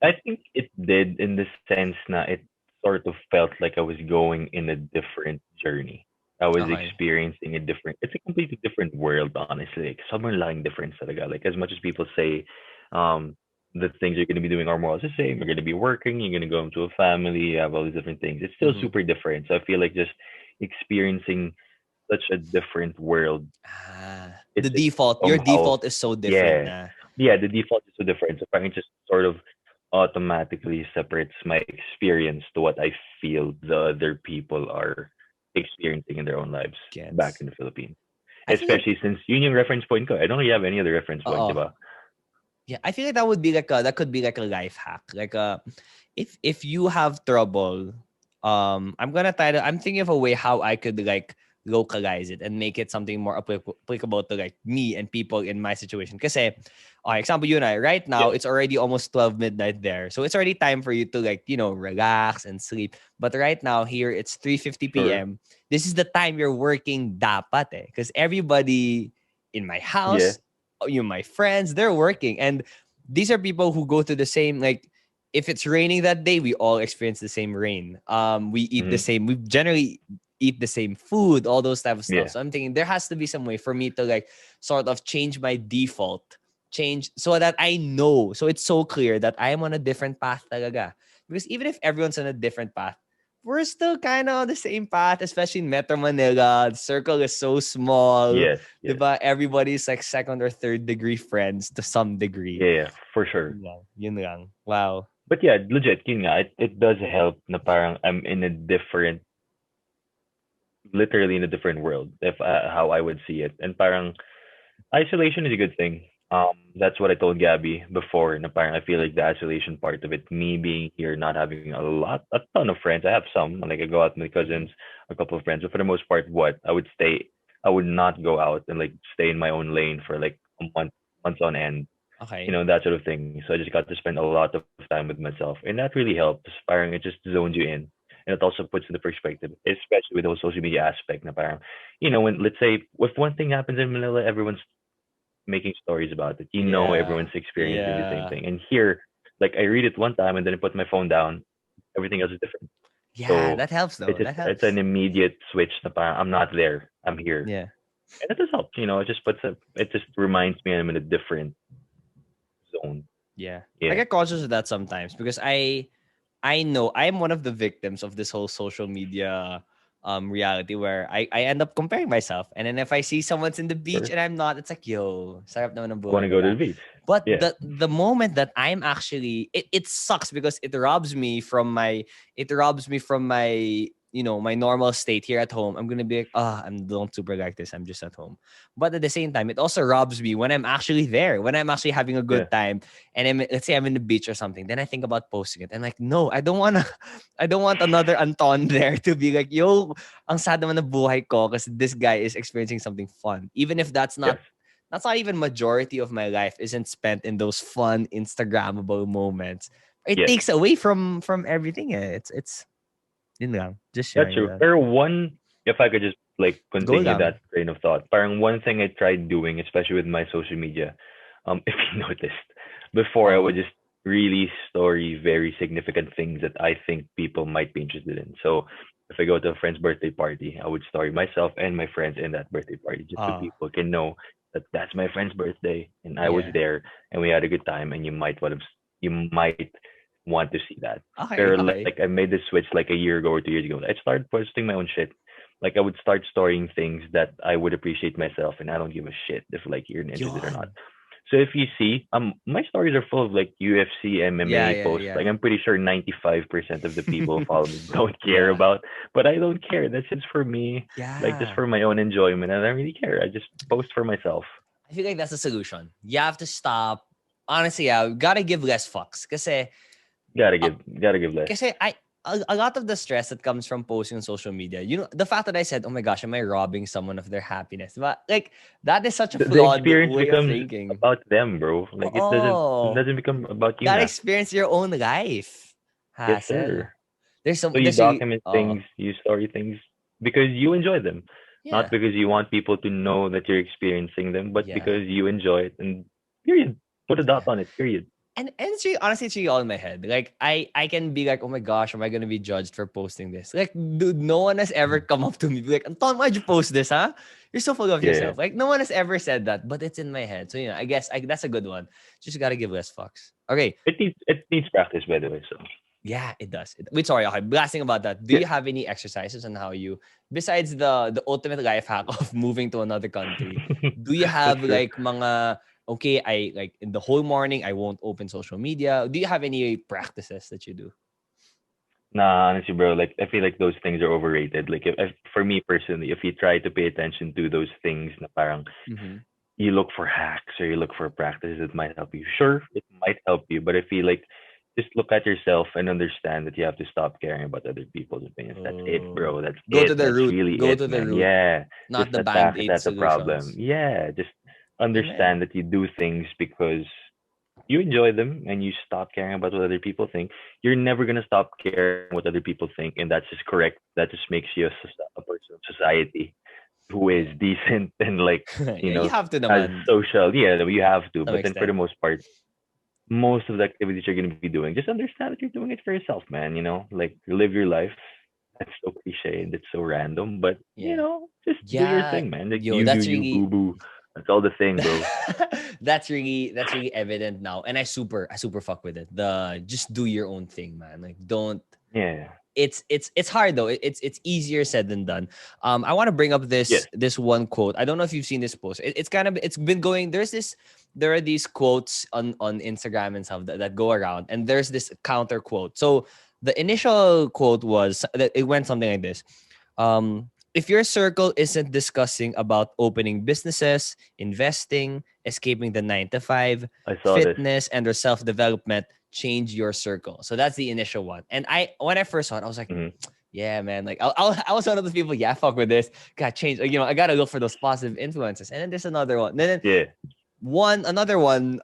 I think it did, in the sense that it sort of felt like I was going in a different journey. I was experiencing it's a completely different world, honestly. Like, sobrang laking difference talaga. Like, as much as people say, the things you're going to be doing are more or less the same. You're going to be working, you're going to go into a family, you have all these different things. It's still super different. So I feel like just experiencing such a different world. The default, your default is so different. Yeah, the default is so different. So it just sort of automatically separates my experience to what I feel the other people are experiencing in their own lives back in the Philippines. Especially since yun yung reference point ko. I don't really have any other reference point, diba? Yeah, I feel like that would be like that could be like a life hack. Like if you have trouble, I'm thinking of a way how I could like localize it and make it something more applicable to like me and people in my situation. Kasi, example, you and I, right now, it's already almost 12 midnight there. So it's already time for you to like, relax and sleep. But right now here, it's 3:50 p.m. This is the time you're working dapat eh. Because everybody in my house, my friends, they're working. And these are people who go to the same, like, if it's raining that day, we all experience the same rain. We eat the same, we generally eat the same food, all those type of stuff. So I'm thinking there has to be some way for me to like sort of change my default, change so that I know. So it's so clear that I am on a different path talaga. Because even if everyone's on a different path, we're still kind of on the same path, especially in Metro Manila. The circle is so small. Yes. Diba? Everybody's like second or third degree friends to some degree. Yeah, for sure. Yun lang. Wow. But yeah, legit, yun nga, it does help na parang I'm in a different, literally in a different world, if how I would see it. And parang isolation is a good thing. That's what I told Gabby before. Na parang I feel like the isolation part of it, me being here, not having a ton of friends. I have some, like I go out with my cousins, a couple of friends, but for the most part, I would not go out and like stay in my own lane for like a months on end. Okay. That sort of thing. So I just got to spend a lot of time with myself, and that really helps. Parang it just zones you in, and it also puts into perspective, especially with the whole social media aspect. Na parang, when let's say if one thing happens in Manila, everyone's making stories about it. Everyone's experiencing the same thing. And here, like I read it one time and then I put my phone down. Everything else is different. Yeah, so that helps though. It's an immediate switch. Na parang, I'm not there. I'm here. Yeah. And it does help. It just reminds me I'm in a different zone. Yeah. I get conscious of that sometimes because I know I'm one of the victims of this whole social media reality where I end up comparing myself. And then if I see someone's in the beach and I'm not, it's like, yo, sarap naman ng buhay. Want to go to the beach. But the moment that I'm actually, it sucks because it robs me from my my normal state here at home, I'm gonna be like, I don't super like this. I'm just at home. But at the same time, it also robs me when I'm actually there, when I'm actually having a good time, and let's say I'm in the beach or something. Then I think about posting it. I'm like, no, I don't wanna, I don't want another Anton there to be like, yo, ang sad naman na buhay ko because this guy is experiencing something fun, even if that's not even majority of my life isn't spent in those fun Instagrammable moments. It takes away from everything. It's yun lang. Just That's sharing true. that. Or one, if I could just like Go continue lang. that train of thought. Parang one thing I tried doing, especially with my social media, if you noticed, before I would just really story very significant things that I think people might be interested in. So if I go to a friend's birthday party, I would story myself and my friends in that birthday party just so people can know that that's my friend's birthday and I was Yeah. there and we had a good time and you might want to see that. Okay, Or okay. like I made this switch like a year ago or 2 years ago. I started posting my own shit. Like I would start storing things that I would appreciate myself, and I don't give a shit if like you're interested or not. Yun. So if you see, my stories are full of like UFC, Yeah, MMA yeah, posts. yeah. Like I'm pretty sure 95% of the people who follow me don't care Yeah. about, but I don't care. That's just for me, like just Yeah. for my own enjoyment. And I don't really care. I just post for myself. I feel like that's the solution. You have to stop. Honestly, yeah, gotta give less fucks. Uh, Gotta give less. Kasi a lot of the stress that comes from posting on social media, the fact that I said, oh my gosh, am I robbing someone of their happiness? But like, that is such a The flawed experience way of becomes thinking. about them, bro. Like it Oh, doesn't become about you gotta now. experience your own life. Yes, Hassle. sir. So you There's a, document things, you story things because you enjoy them, not yeah, because you want people to know that you're experiencing them, but yeah. because you enjoy it. And period. Put a dot Yeah. on it. Period. And it's really, honestly, it's really all in my head. Like I can be like, oh my gosh, am I gonna be judged for posting this? Like, dude, no one has ever come up to me be like, Anton, why'd you post this, huh? You're so full of Yeah. yourself. Like, no one has ever said that, but it's in my head. So I guess that's a good one. Just gotta give less fucks. Okay. It needs practice, by the way. So Yeah, it does. Wait, sorry, okay. Blasting about that. Do yeah. you have any exercises on how you, besides the ultimate life hack of moving to another country, do you That's have true. like mga, okay, I like in the whole morning I won't open social media. Do you have any practices that you do? Nah, honestly, bro, like I feel like those things are overrated. Like if for me personally, if you try to pay attention to those things, na parang Mm-hmm. you look for hacks or you look for practices that might help you. Sure, it might help you, but I feel like just look at yourself and understand that you have to stop caring about other people's opinions. That's it, Oh, bro. That's go to it. the That's root. really Go it, to the man. root, Yeah. not Just the attack it band-aid at the problem. solutions. Yeah. Just Amen. understand that you do things because you enjoy them and you stop caring about what other people think. You're never going to stop caring what other people think. And that's just correct. That just makes you a person of society who is Yeah. decent and like you Yeah, you know have to has naman social. Yeah, you have to. to some But then for the extent. most part, most of the activities you're going to be doing, just understand that you're doing it for yourself, man. Like live your life. That's so cliche and it's so random, but Yeah. just do your Yeah, thing, man. Like yo, you do that's you, really boo boo. That's all the thing, bro. that's really evident now, and I super fuck with it. The just do your own thing, man. Like, don't. Yeah. It's hard though. It's easier said than done. I want to bring up Yes. this one quote. I don't know if you've seen this post. It's kind of, it's been going. There are these quotes on Instagram and stuff that go around, and there's this counter quote. So the initial quote was that it went something like this. If your circle isn't discussing about opening businesses, investing, escaping the 9 to 5, I saw this. fitness, and or self-development, change your circle. So that's the initial one. And when I first saw it, I was like, Hmm. yeah, man. Like I was one of those people. Yeah, fuck with this. Got change. Like, I gotta look for those positive influences. And then there's another one. Then Yeah. another one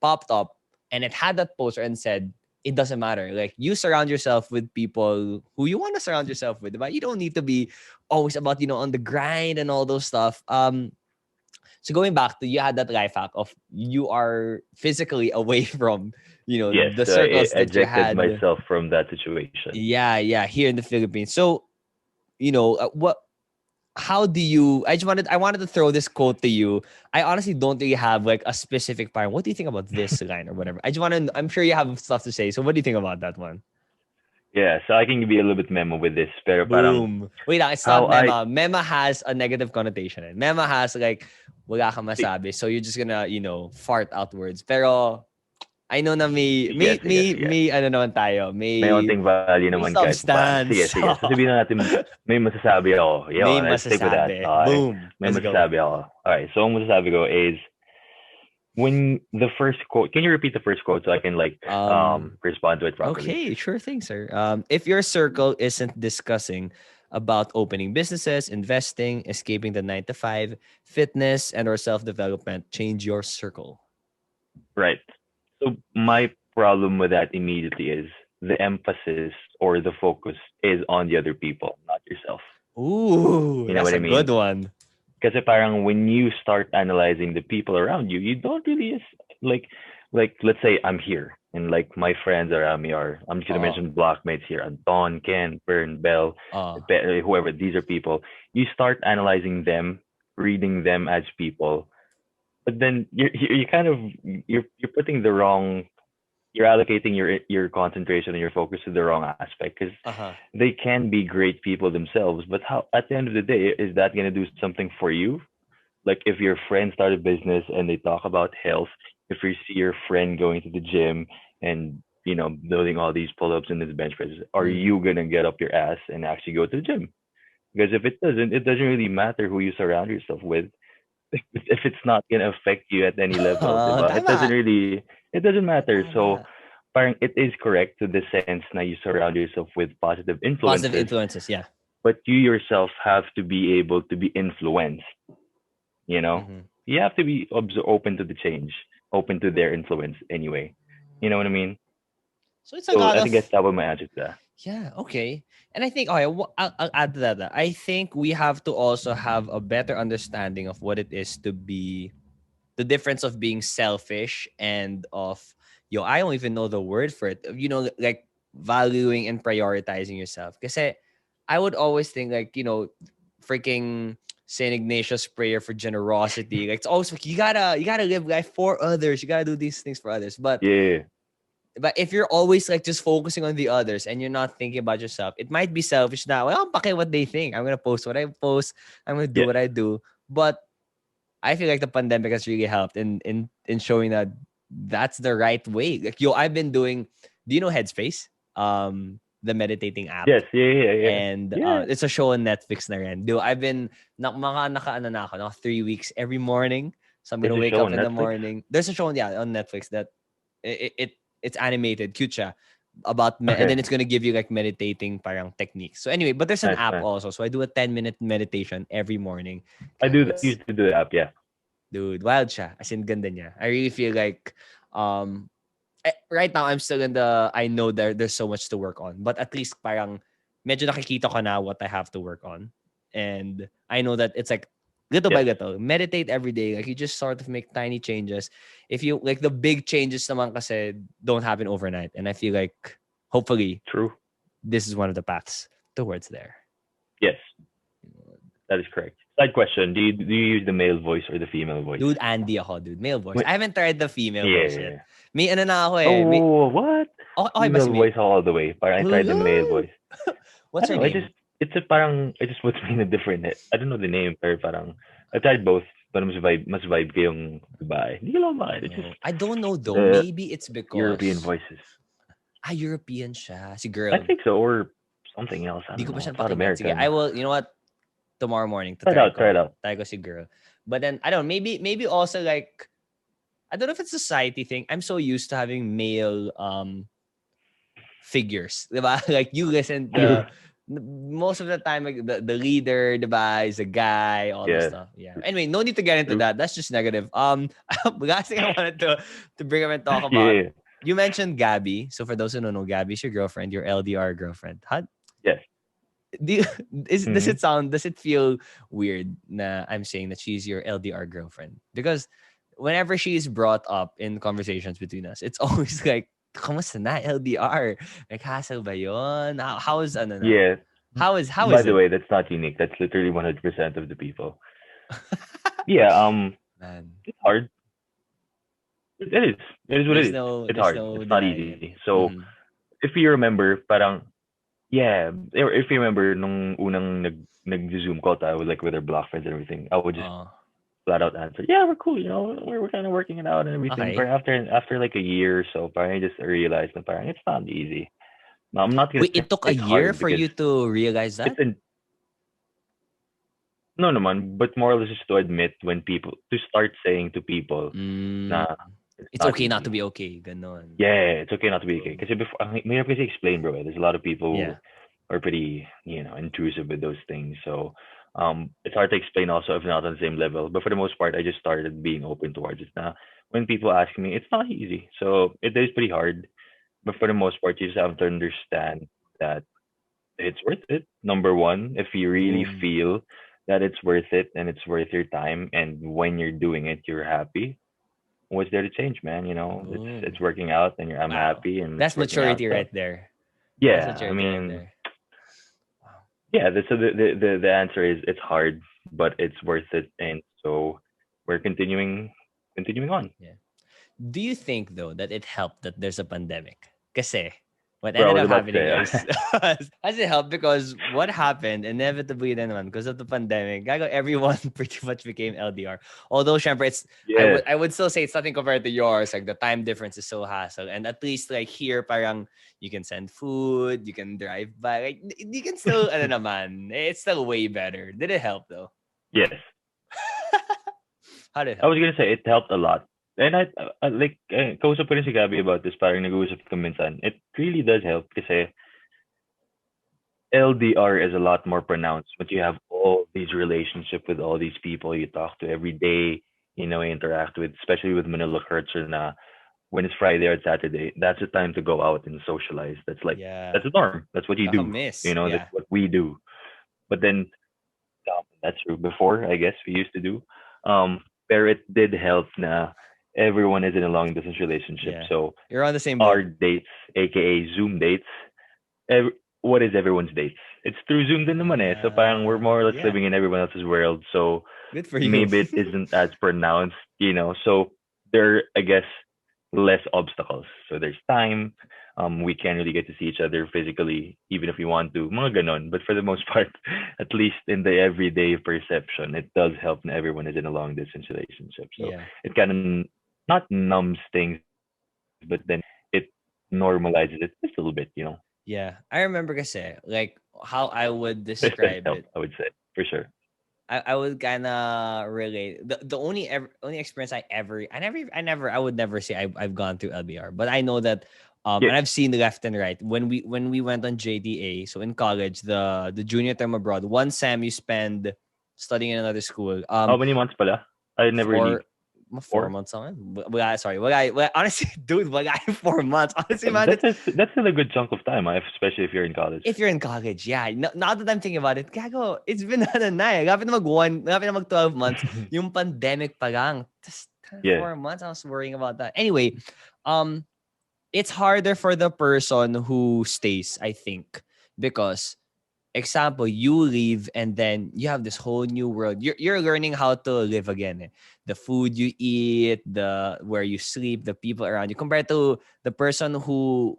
popped up, and it had that poster and said, it doesn't matter. Like, you surround yourself with people who you want to surround yourself with. But you don't need to be always about, on the grind and all those stuff. So going back to, you had that life hack of, you are physically away from, Yes. the So I circles that you ejected had. myself from that situation. Yeah, yeah, here in the Philippines. So, what how do you I wanted to throw this quote to you. I honestly don't really have like a specific part. What do you think about this line or whatever? I'm sure you have stuff to say. So what do you think about that one? Yeah. So I can be a little bit memo with this, pero parang Boom. Wait lang, it's not how I mema. Mema has a negative connotation. Mema has like, wala kang masabi. So you're just gonna, fart outwards. Pero I know na Sige. may ano naman tayo, May onting value may naman kahit paano. Sige. substance. So sabihin na natin, may masasabi ako. May Let's stick with that. masasabi. Okay. Boom. May Let's go. masasabi ako. Alright, so ang masasabi ko is, when the first quote, can you repeat the first quote so I can respond to it properly? Okay, sure thing, sir. If your circle isn't discussing about opening businesses, investing, escaping the 9 to 5, fitness, and or self-development, change your circle. Right. So my problem with that immediately is the emphasis or the focus is on the other people, not yourself. Ooh, you know that's what I a mean? good one. Kasi parang when you start analyzing the people around you, you don't really like let's say I'm here and like my friends around me are, I'm just gonna mention blockmates here, Anton, Ken, Bern, Bell, whoever. These are people. You start analyzing them, reading them as people, but then you kind of you're putting the wrong, you're allocating your concentration and your focus to the wrong aspect, because they can be great people themselves, but how at the end of the day is that going to do something for you? Like if your friend started a business and they talk about health, if you see your friend going to the gym and building all these pull-ups and this bench presses, are you gonna get up your ass and actually go to the gym? Because if it doesn't really matter who you surround yourself with. If it's not gonna affect you at any level, diba? It doesn't matter. So parang it is correct to the sense na you surround yourself with positive influences. Positive influences, yeah. But you yourself have to be able to be influenced. You have to be open to the change, open to their influence anyway. You know what I mean? So it's a lot I think that's that would my answer to that. Yeah, okay. And I think, I'll add to that. I think we have to also have a better understanding of what it is to be, the difference of being selfish and of, I don't even know the word for it. Like valuing and prioritizing yourself. Because I would always think like, freaking Saint Ignatius prayer for generosity. Like it's always like, you gotta live life for others. You gotta do these things for others. But if you're always like just focusing on the others and you're not thinking about yourself, it might be selfish now. Well, pake what they think. I'm gonna post what I post. I'm gonna do what I do. But I feel like the pandemic has really helped in showing that that's the right way. Like I've been doing. Do you know Headspace? The meditating app. Yes, yeah. And it's a show on Netflix na rin. I've been naka 3 weeks every morning. So I'm gonna wake up in the morning. There's a show on Netflix that it's animated, cute siya, about and then it's gonna give you like meditating parang techniques. So anyway, but there's an app also. So I do a 10-minute meditation every morning. I used to do the app, yeah. Dude, wild siya. As in, ganda niya. I really feel like right now I'm still in I know there's so much to work on, but at least parang medyo nakikita ko na what I have to work on. And I know that it's like little by little, meditate every day. Like you just sort of make tiny changes. If you like the big changes naman kasi don't happen overnight. And I feel like hopefully this is one of the paths towards there. Yes. That is correct. Side question. Do you use the male voice or the female voice? Dude, Andy ako, dude. Male voice. I haven't tried the female voice yet. May ano na ako what? Okay, female voice all the way. Parang I tried the male voice. What's her name? It just puts me in a different. I don't know the name, pero parang I tried both. Pero mas vibe ko yung babae. Hindi ko lang bakit. I don't know though. Maybe it's because European voices. European siya. Si girl. I think so, or something else. I don't know. It's not American. Sige, I will. You know what? Tomorrow morning. Try it out. Try ko si girl. But then I don't know. Maybe also like, I don't know if it's a society thing. I'm so used to having male figures, diba? Like you listen to most of the time, like the leader, diba, is a guy, all this stuff. Yeah. Anyway, no need to get into that. That's just negative. Last thing I wanted to bring up and talk about. You mentioned Gabby. So for those who don't know, Gabby's your girlfriend, your LDR girlfriend. Huh? Yes. Does it feel weird na I'm saying that she's your LDR girlfriend? Because whenever she's brought up in conversations between us, it's always like, kamusta na LDR? Like, hassle ba yun? How is ano na? Yeah. How is By the way, that's not unique. That's literally 100% of the people. Yeah. Man. It's hard. It is. It is what it is. It's hard. It's not easy. So, if you remember, parang, if you remember, nung unang nag-zoom call tayo with our block friends and everything, I would just flat out answer, yeah, we're cool. We're kind of working it out and everything. But Okay. after like a year or so, parang I just realized that parang it's not easy. No, I'm not gonna Wait, say it took a it's year hard for because you to realize it's that? an no naman, but more or less just to admit when people to start saying to people, Mm, nah, it's it's not okay not to easy. be okay. Ganon. Yeah, it's okay not to be okay. Mm. Kasi before, mahirap kasi explain, bro. There's a lot of people who Yeah. are pretty, intrusive with those things. So, it's hard to explain also if not on the same level. But for the most part, I just started being open towards it. Now, when people ask me, it's not easy. So it is pretty hard. But for the most part, you just have to understand that it's worth it. Number one, if you really Boom. feel that it's worth it and it's worth your time, and when you're doing it, you're happy, what's there to change, man? It's Boom. working out, and I'm Wow. happy, and it's That's working out. maturity So right there. That's yeah, I maturity right mean, there. Wow. yeah. So the answer is it's hard, but it's worth it, and so we're continuing on, Yeah. Do you think though that it helped that there's a pandemic? Kasi what bro. I ended was up about to happening say, is has it helped because what happened inevitably then naman because of the pandemic, gago everyone pretty much became LDR. Although syempre it's yes, I would still say it's nothing compared to yours. Like the time difference is so hassle. And at least like here parang you can send food, you can drive by. Like you can still ano naman. It's still way better. Did it help though? yes. How did it I help? was gonna say it helped a lot, and I like kausap ko rin si Gabby about this. Parang nag-uusap kami minsan. It really does help kasi LDR is a lot more pronounced, but you have all these relationship with all these people you talk to every day, you interact with, especially with Manila culture na when it's Friday or Saturday, that's the time to go out and socialize. Yeah. That's the norm. That's what you do. Kakamiss. That's Yeah. what we do. But then that's true. Before, I guess we used to do. Where it did help na everyone is in a long distance relationship. Yeah. So You're on the same our boat. dates, aka Zoom dates, what is everyone's dates? It's through Zoom din naman eh. So parang we're more or less Yeah. living in everyone else's world. So Good for you. maybe it isn't as pronounced. So there are, I guess, less obstacles. So there's time. We can't really get to see each other physically, even if we want to. Mga ganon. But for the most part, at least in the everyday perception, it does help na everyone is in a long distance relationship. So Yeah. it kind of not numbs things, but then it normalizes it just a little bit. Yeah. I remember kasi, like how I would It does describe help, it. I would say, for sure. I would kind of relate the only experience I would never say I've gone through LBR, but I know that Yeah. and I've seen left and right when we went on JDA, so in college, the junior term abroad, one sem you spend studying in another school, How many months pala? I never leave. for 4? 4 months naman. Sorry. Honestly, dude, wala 4 months. Honestly, man, That's still a good chunk of time, especially if you're in college. if you're in college, yeah. Now that I'm thinking about it, gago, it's been lapit na mag 12 months, yung pandemic pa lang. Just Yeah. 4 months, I was worrying about that. Anyway, um, it's harder for the person who stays, I think, because example, you leave and then you have this whole new world. You're learning how to live again. The food you eat, the where you sleep, the people around you, compared to the person who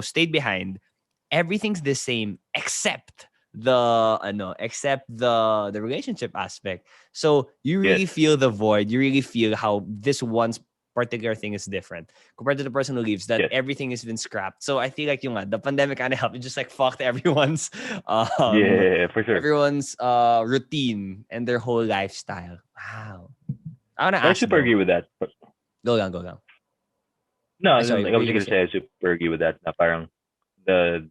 stayed behind. Everything's the same except the relationship aspect. So you Yes. really feel the void. You really feel how this one particular thing is different compared to the person who leaves, that Yes. everything has been scrapped. So I feel like the pandemic kind of helped. It just like fucked everyone's Yeah, for sure. routine and their whole lifestyle. Wow. I want to I ask super though. agree with that. Go down. No, I sorry, like what I were was you gonna gonna say? say, I super agree with that. Na parang the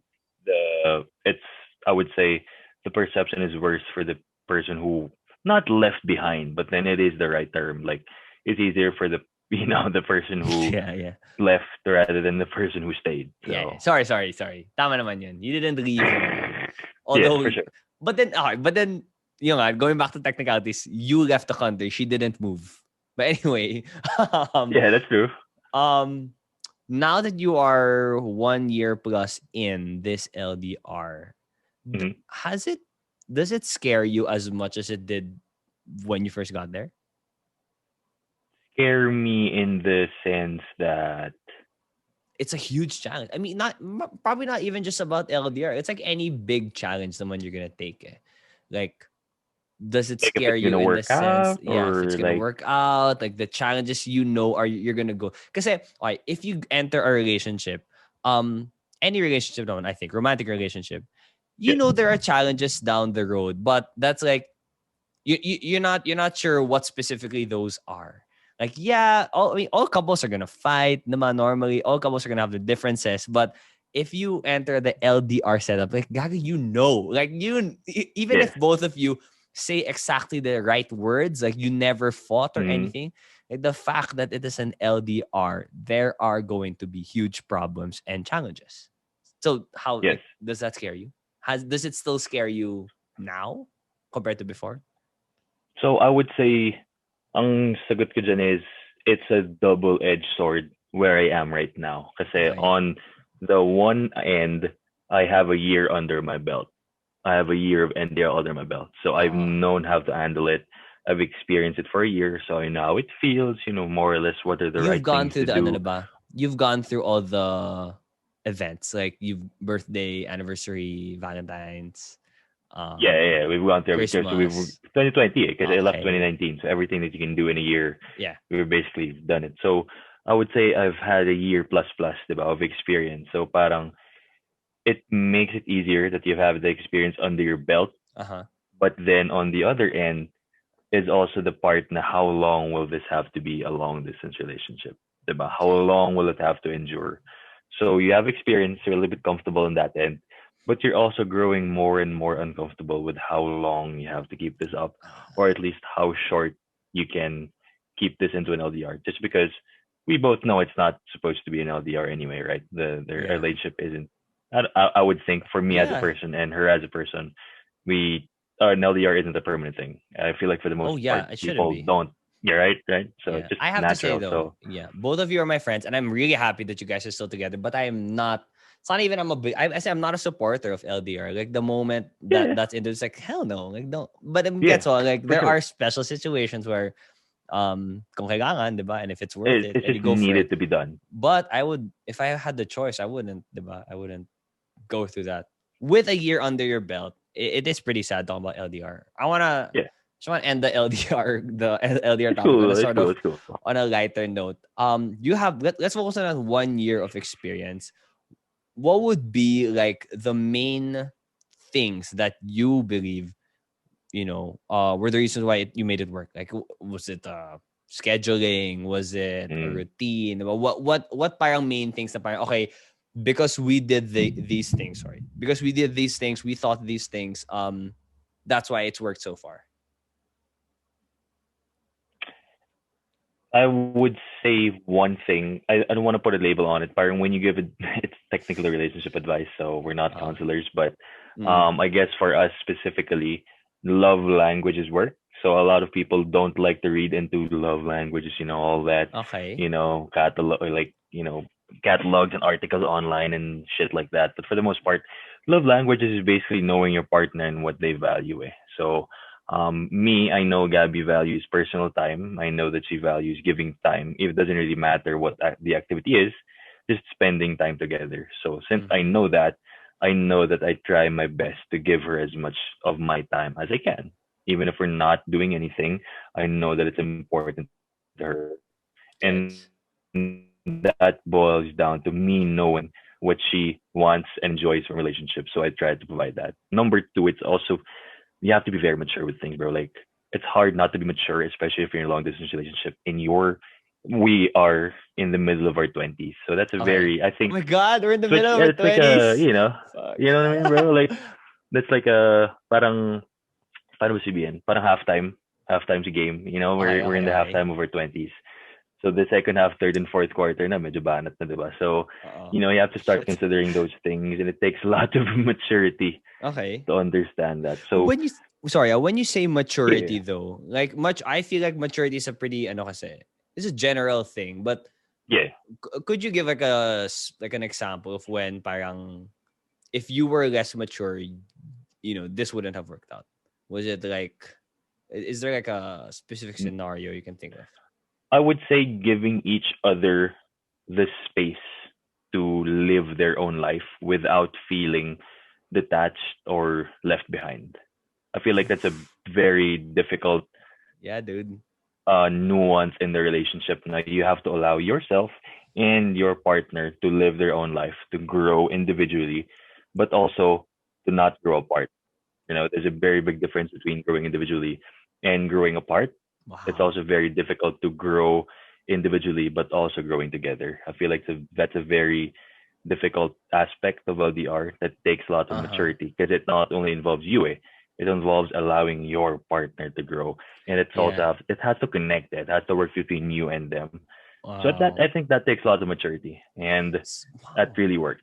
it's, I would say, the perception is worse for the person who not left behind, but then it is the right term. Like it's easier for the the person who Yeah. left rather than the person who stayed. Yeah. So Sorry. Tama naman yun. You didn't leave naman. yes, Although, for sure. but then, going back to technicalities, you left the country. She didn't move. But anyway, um, Yeah, that's true. um, now that you are 1 year plus in this LDR, Hmm. has it, does it scare you as much as it did when you first got there? Scare me in the sense that It's a huge challenge. I mean, probably not even just about LDR. It's like any big challenge, the one you're gonna take. Like, does it Like if scare it's you gonna in the work sense, out yeah, if it's or gonna like work out, like the challenges are you're gonna go? Because like, if you enter a relationship, any relationship, I think romantic relationship, yeah, there are challenges down the road, but that's like you're not sure what specifically those are. Like, yeah, all couples are gonna fight. Naman, normally, all couples are gonna have the differences. But if you enter the LDR setup, like, gaga, like even yeah. if both of you say exactly the right words, like you never fought or Mm-hmm. anything, like the fact that it is an LDR, there are going to be huge problems and challenges. So how, Yes. like, does that scare you? Does it still scare you now compared to before? So I would say, ang sagot ko dyan is, it's a double-edged sword where I am right now. Kasi Okay. on the one end, I have a year under my belt. I have a year of NDR under my belt. So I've known how to handle it. I've experienced it for a year, so I know how it feels, more or less what are the You've right gone things through to the ano do. na ba? You've gone through all the events, like you've birthday, anniversary, Valentine's, Yeah, um, yeah, yeah, we've gone through everything. So we've Christmas. 2020 because I left Okay. 2019. So everything that you can do in a year, Yeah. we've basically done it. So I would say I've had a year plus plus, diba, of experience. So parang it makes it easier that you have the experience under your belt. Uh-huh. But then on the other end is also the part na how long will this have to be a long distance relationship? Diba? How Okay. long will it have to endure? So you have experience, you're a little bit comfortable in that end, but you're also growing more and more uncomfortable with how long you have to keep this up, or at least how short you can keep this into an LDR. Just because we both know it's not supposed to be an LDR anyway, right? The Yeah. relationship isn't. I would think for me as a Yeah. person and her as a person, we an LDR isn't a permanent thing. I feel like for the most Oh part, yeah, it shouldn't people be. don't. Yeah, right, right. So Yeah. it's just I have to say natural. though, So yeah, both of you are my friends, and I'm really happy that you guys are still together. But I am not. It's not even I say I'm not a supporter of LDR. Like the moment yeah, that's into, it's like hell no, like don't. But yeah, gets all, like for there sure. are special situations where kung kailangan, 'di ba? And if it's worth it, It's and you just go for it. needed to be done. But I would, if I had the choice, I wouldn't, 'di ba? I wouldn't go through that. With a year under your belt, it is pretty sad talking about LDR. Yeah, Just want to end the LDR, the LDR it's topic on a cool. It's sort cool. of, It's cool. on a lighter note. Let's focus on 1 year of experience. What would be like the main things that you believe, were the reasons why you made it work? Like, was it scheduling? Was it a Mm. routine? What parang main things na parang, okay, because we did these things, sorry, because we did these things, we thought these things, that's why it's worked so far. I would say one thing. I don't want to put a label on it, but when you give it, it's technically relationship advice, so we're not Uh, counselors. But mm, I guess for us specifically, love languages work. So a lot of people don't like to read into love languages, all that, okay. catalog, like catalogs and articles online and shit like that. But for the most part, love languages is basically knowing your partner and what they value. So me, I know Gabby values personal time. I know that she values giving time. It doesn't really matter what the activity is, just spending time together. So since Mm-hmm. I know that I try my best to give her as much of my time as I can. Even if we're not doing anything, I know that it's important to her. And that boils down to me knowing what she wants and enjoys from relationships. So I try to provide that. Number two, it's also you have to be very mature with things, bro. Like it's hard not to be mature, especially if you're in a long distance relationship. We are in the middle of our 20s, so that's a Okay. very I Oh think my god, we're in the it's like middle of our it's like a 20s. Fuck. you know what I mean, bro? Like that's like a parang paano ba sabihin? Parang halftime sa game. Okay, We're in okay, the okay. halftime of our 20s. So the second half, third and fourth quarter na medyo banat na, 'di ba? So, Uh-oh. you have to start Shit. considering those things and it takes a lot of maturity Okay. to understand that. So, When you Sorry, when you say yeah. maturity though, like I feel like maturity is a pretty ano kasi, it's a general thing, but Yeah. could you give like like an example of when parang if you were less mature, this wouldn't have worked out? Was it like, is there like a specific scenario you can think of? I would say giving each other the space to live their own life without feeling detached or left behind. I feel like that's a very difficult Yeah, dude. nuance in the relationship. Now you have to allow yourself and your partner to live their own life, to grow individually, but also to not grow apart. There's a very big difference between growing individually and growing apart. It's Wow. also very difficult to grow individually, but also growing together. I feel like that's a very difficult aspect of LDR that takes a lot of Uh-huh. maturity because it not only involves you, it involves allowing your partner to grow, and Yeah. it has to connect. It has to work between you and them. So that Wow. I think that takes a lot of maturity, and that Wow. really works.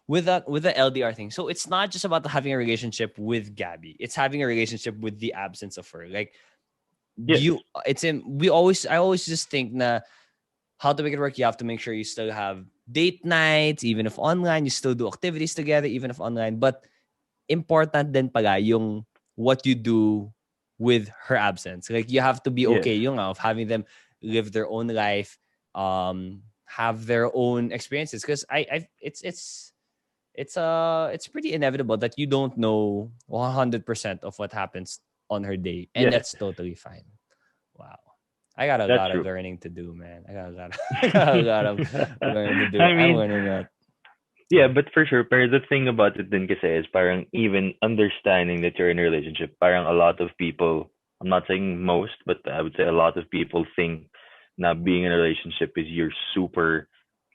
With the LDR thing. So it's not just about having a relationship with Gabby. It's having a relationship with the absence of her. Like Yes. you it's in we always I always just think na how to make it work, you have to make sure you still have date nights, even if online, you still do activities together, even if online. But important din pala yung what you do with her absence. Like you have to be Yes. okay yung of having them live their own life, have their own experiences. Because it's pretty inevitable that you don't know 100% of what happens on her day, and Yes. that's totally fine. Wow. I got a That's lot of true. learning to do, man. I got a lot of learning to do. I I'm mean, learning that. yeah, but for sure, pero the thing about it din kasi is parang even understanding that you're in a relationship, parang a lot of people, I'm not saying most, but I would say a lot of people think na being in a relationship is you're super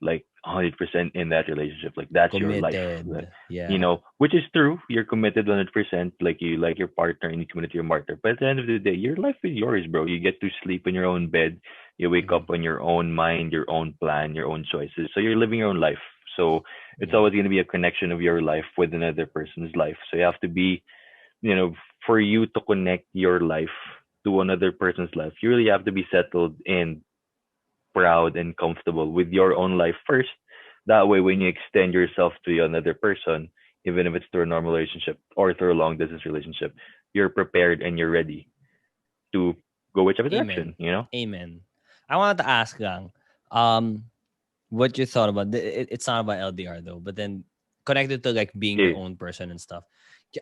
like 100% in that relationship. Like that's your life. Committed. Yeah. Which is true. You're committed 100%, like you like your partner and you commit to your partner. But at the end of the day, your life is yours, bro. You get to sleep in your own bed. You wake Mm-hmm. up on your own mind, your own plan, your own choices. So you're living your own life. So it's Yeah. always going to be a connection of your life with another person's life. So you have to be, you know, for you to connect your life to another person's life, you really have to be settled and proud and comfortable with your own life first. That way, when you extend yourself to another person, even if it's through a normal relationship or through a long distance relationship, you're prepared and you're ready to go whichever Amen. direction. Amen. I wanted to ask lang, um, what you thought about it's not about LDR though, but then connected to like being your Yeah, own person and stuff.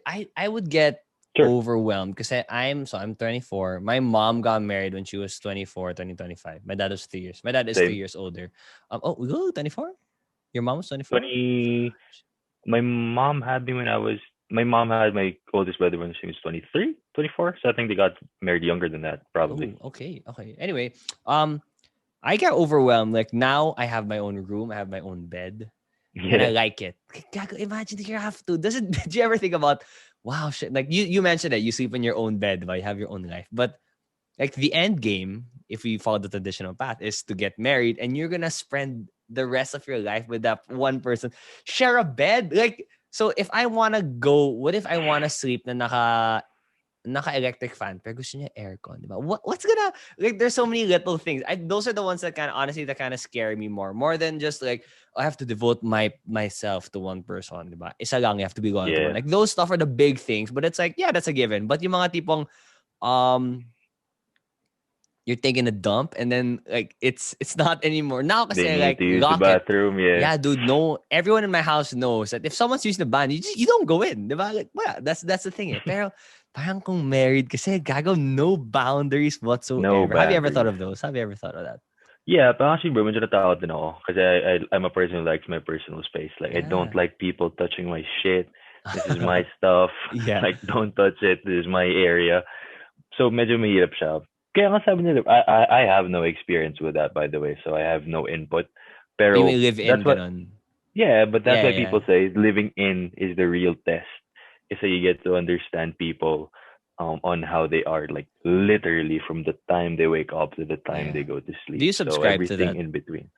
I would get sure. overwhelmed because I'm 24. My mom got married when she was 24, 2025. My dad was 3 years. My dad is three Same. years older. We go 24? Your mom was 24? 20, my mom had me when I was, my mom had my oldest brother when she was 23, 24. So I think they got married younger than that, probably. Oh, okay. Okay. Anyway, I get overwhelmed. Like now I have my own room, I have my own bed, and I Yeah. like it. Gago, imagine you have to. Doesn't did you ever think about wow shit? Like you mentioned that you sleep in your own bed, but you have your own life. But like the end game, if we follow the traditional path, is to get married and you're gonna spend the rest of your life with that one person. Share a bed. Like so if I wanna go, what if I wanna sleep na naka-electric fan pero gusto niya aircon, di ba? What's gonna like there's so many little things. Those are the ones that kind of honestly that kind of scare me more than just like I have to devote myself to one person, di ba? Isa lang, you have to be loyal to one. Yeah. Like those stuff are the big things, but it's like yeah, that's a given. But yung mga tipong um you're taking a dump and then like it's not anymore. Now They kasi need like to use the lock it. bathroom. Yeah. Yeah, dude, no. Everyone in my house knows that if someone's using the ban, you don't go in. Diba? Like, well, that's the thing eh. Pero parang kung married kasi gago no boundaries No whatsoever. Have you ever thought boundaries. of those? Have you ever thought of that? Yeah, but actually, bro, medyo natakot din ako. Kasi I'm a person who likes my personal space. Like, I don't Yeah. like people touching my shit. This is my stuff. Yeah. Like, don't touch it. This is my area. So, medyo mahirap siya. Kaya nga sabi nila, I have no experience with that, by the way. So, I have no input. You may Pero, live in that's what, ganon. yeah, but that's Yeah, why yeah. people say living in is the real test. Kasi you get to understand people on how they are, like literally from the time they wake up to the time Yeah. they go to Do sleep. you So subscribe to everything that? in between.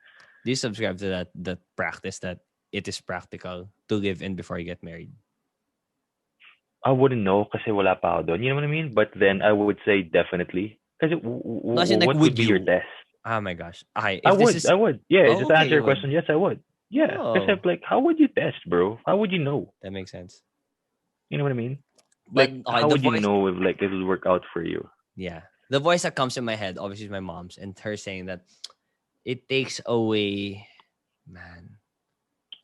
Do you subscribe to that practice that it is practical to live in before you get married? I wouldn't know kasi wala pa ako doon. You know what I mean? But then I would say definitely. Kasi No, as in like what would would be your you? test? Oh my gosh. Okay, I if this would. is I would. Yeah, oh just to okay, answer you your would. question, yes, I would. Yeah. Kasi Oh, like, how would you test, bro? How would you know? that makes sense. You know what I mean? But Like, okay, how the would you voice, know if like it'll work out for you? yeah, the voice that comes in my head obviously is my mom's, and her saying that it takes away. Man,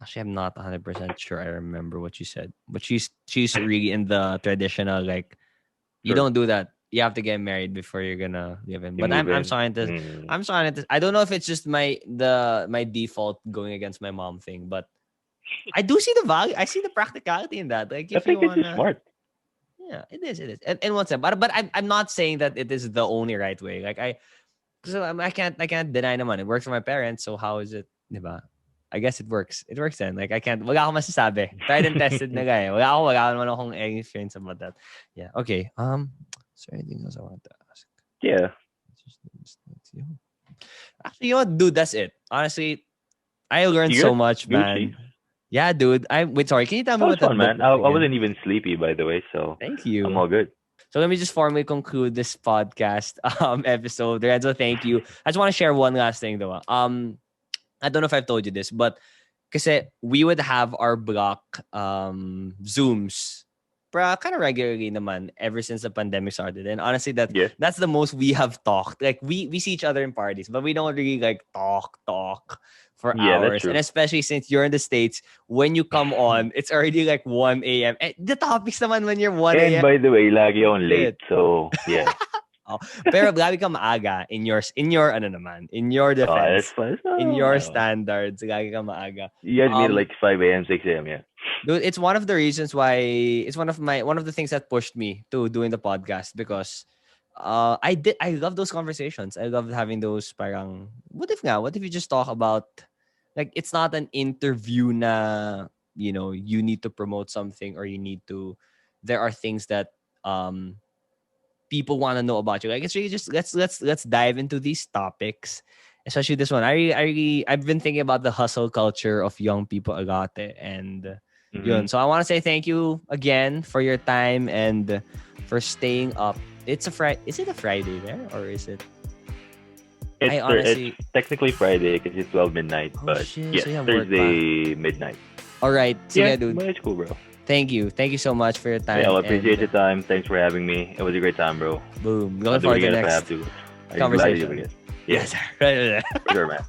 actually, I'm not 100% sure. I remember what she said, but she's really in the traditional like. You don't do that. You have to get married before you're gonna live in. But I'm starting to I don't know if it's just my default going against my mom thing, but I do see the value. I see the practicality in that. Like, if I think you wanna, it's smart. Yeah, it is. And what's that? But I'm not saying that it is the only right way. Like, I can't deny naman. It works for my parents. So how is it, diba? I guess it works. It works then. Like, wala akong masasabi. Tried and tested na guy. Wala naman akong experience about that. Yeah. Okay. Is there anything else I want to ask? Yeah. Actually, you know what, dude? That's it. Honestly, I learned so much, man. Yeah, dude. Sorry. Can you tell me what fun, man? I wasn't even sleepy, by the way. So thank you. I'm all good. So let me just formally conclude this podcast episode. Renzo, thank you. I just want to share one last thing though. I don't know if I've told you this, but kasi we would have our block Zooms kind of regularly naman ever since the pandemic started. And honestly, that's the most we have talked. Like, we see each other in parties, but we don't really like talk for hours. And especially since you're in the States, when you come on, it's already like 1 a.m. And the topics naman when you're 1 a.m. And by the way, lagi on late. So, yeah. Pero lagi ka maaga in your defense. In your standards, lagi ka maaga. You guys meet like 5 a.m., 6 a.m., yeah. Dude, it's one of the reasons why it's one of the things that pushed me to doing the podcast, because I love those conversations. I love having those parang what if you just talk about, like, it's not an interview na, you need to promote something, or there are things that people want to know about you. Like, it's really just let's dive into these topics, especially this one. I've been thinking about the hustle culture of young people a lot, and yun. So I want to say thank you again for your time and for staying up. It's a Friday. Is it a Friday there, or is it? It's technically Friday because it's 12 midnight, but yes, so Thursday midnight. All right, yeah, dude. It's cool, bro. Thank you so much for your time. Yeah, I appreciate your time. Thanks for having me. It was a great time, bro. Boom. Looking forward to the next conversation. Yes. Right. Sure, man.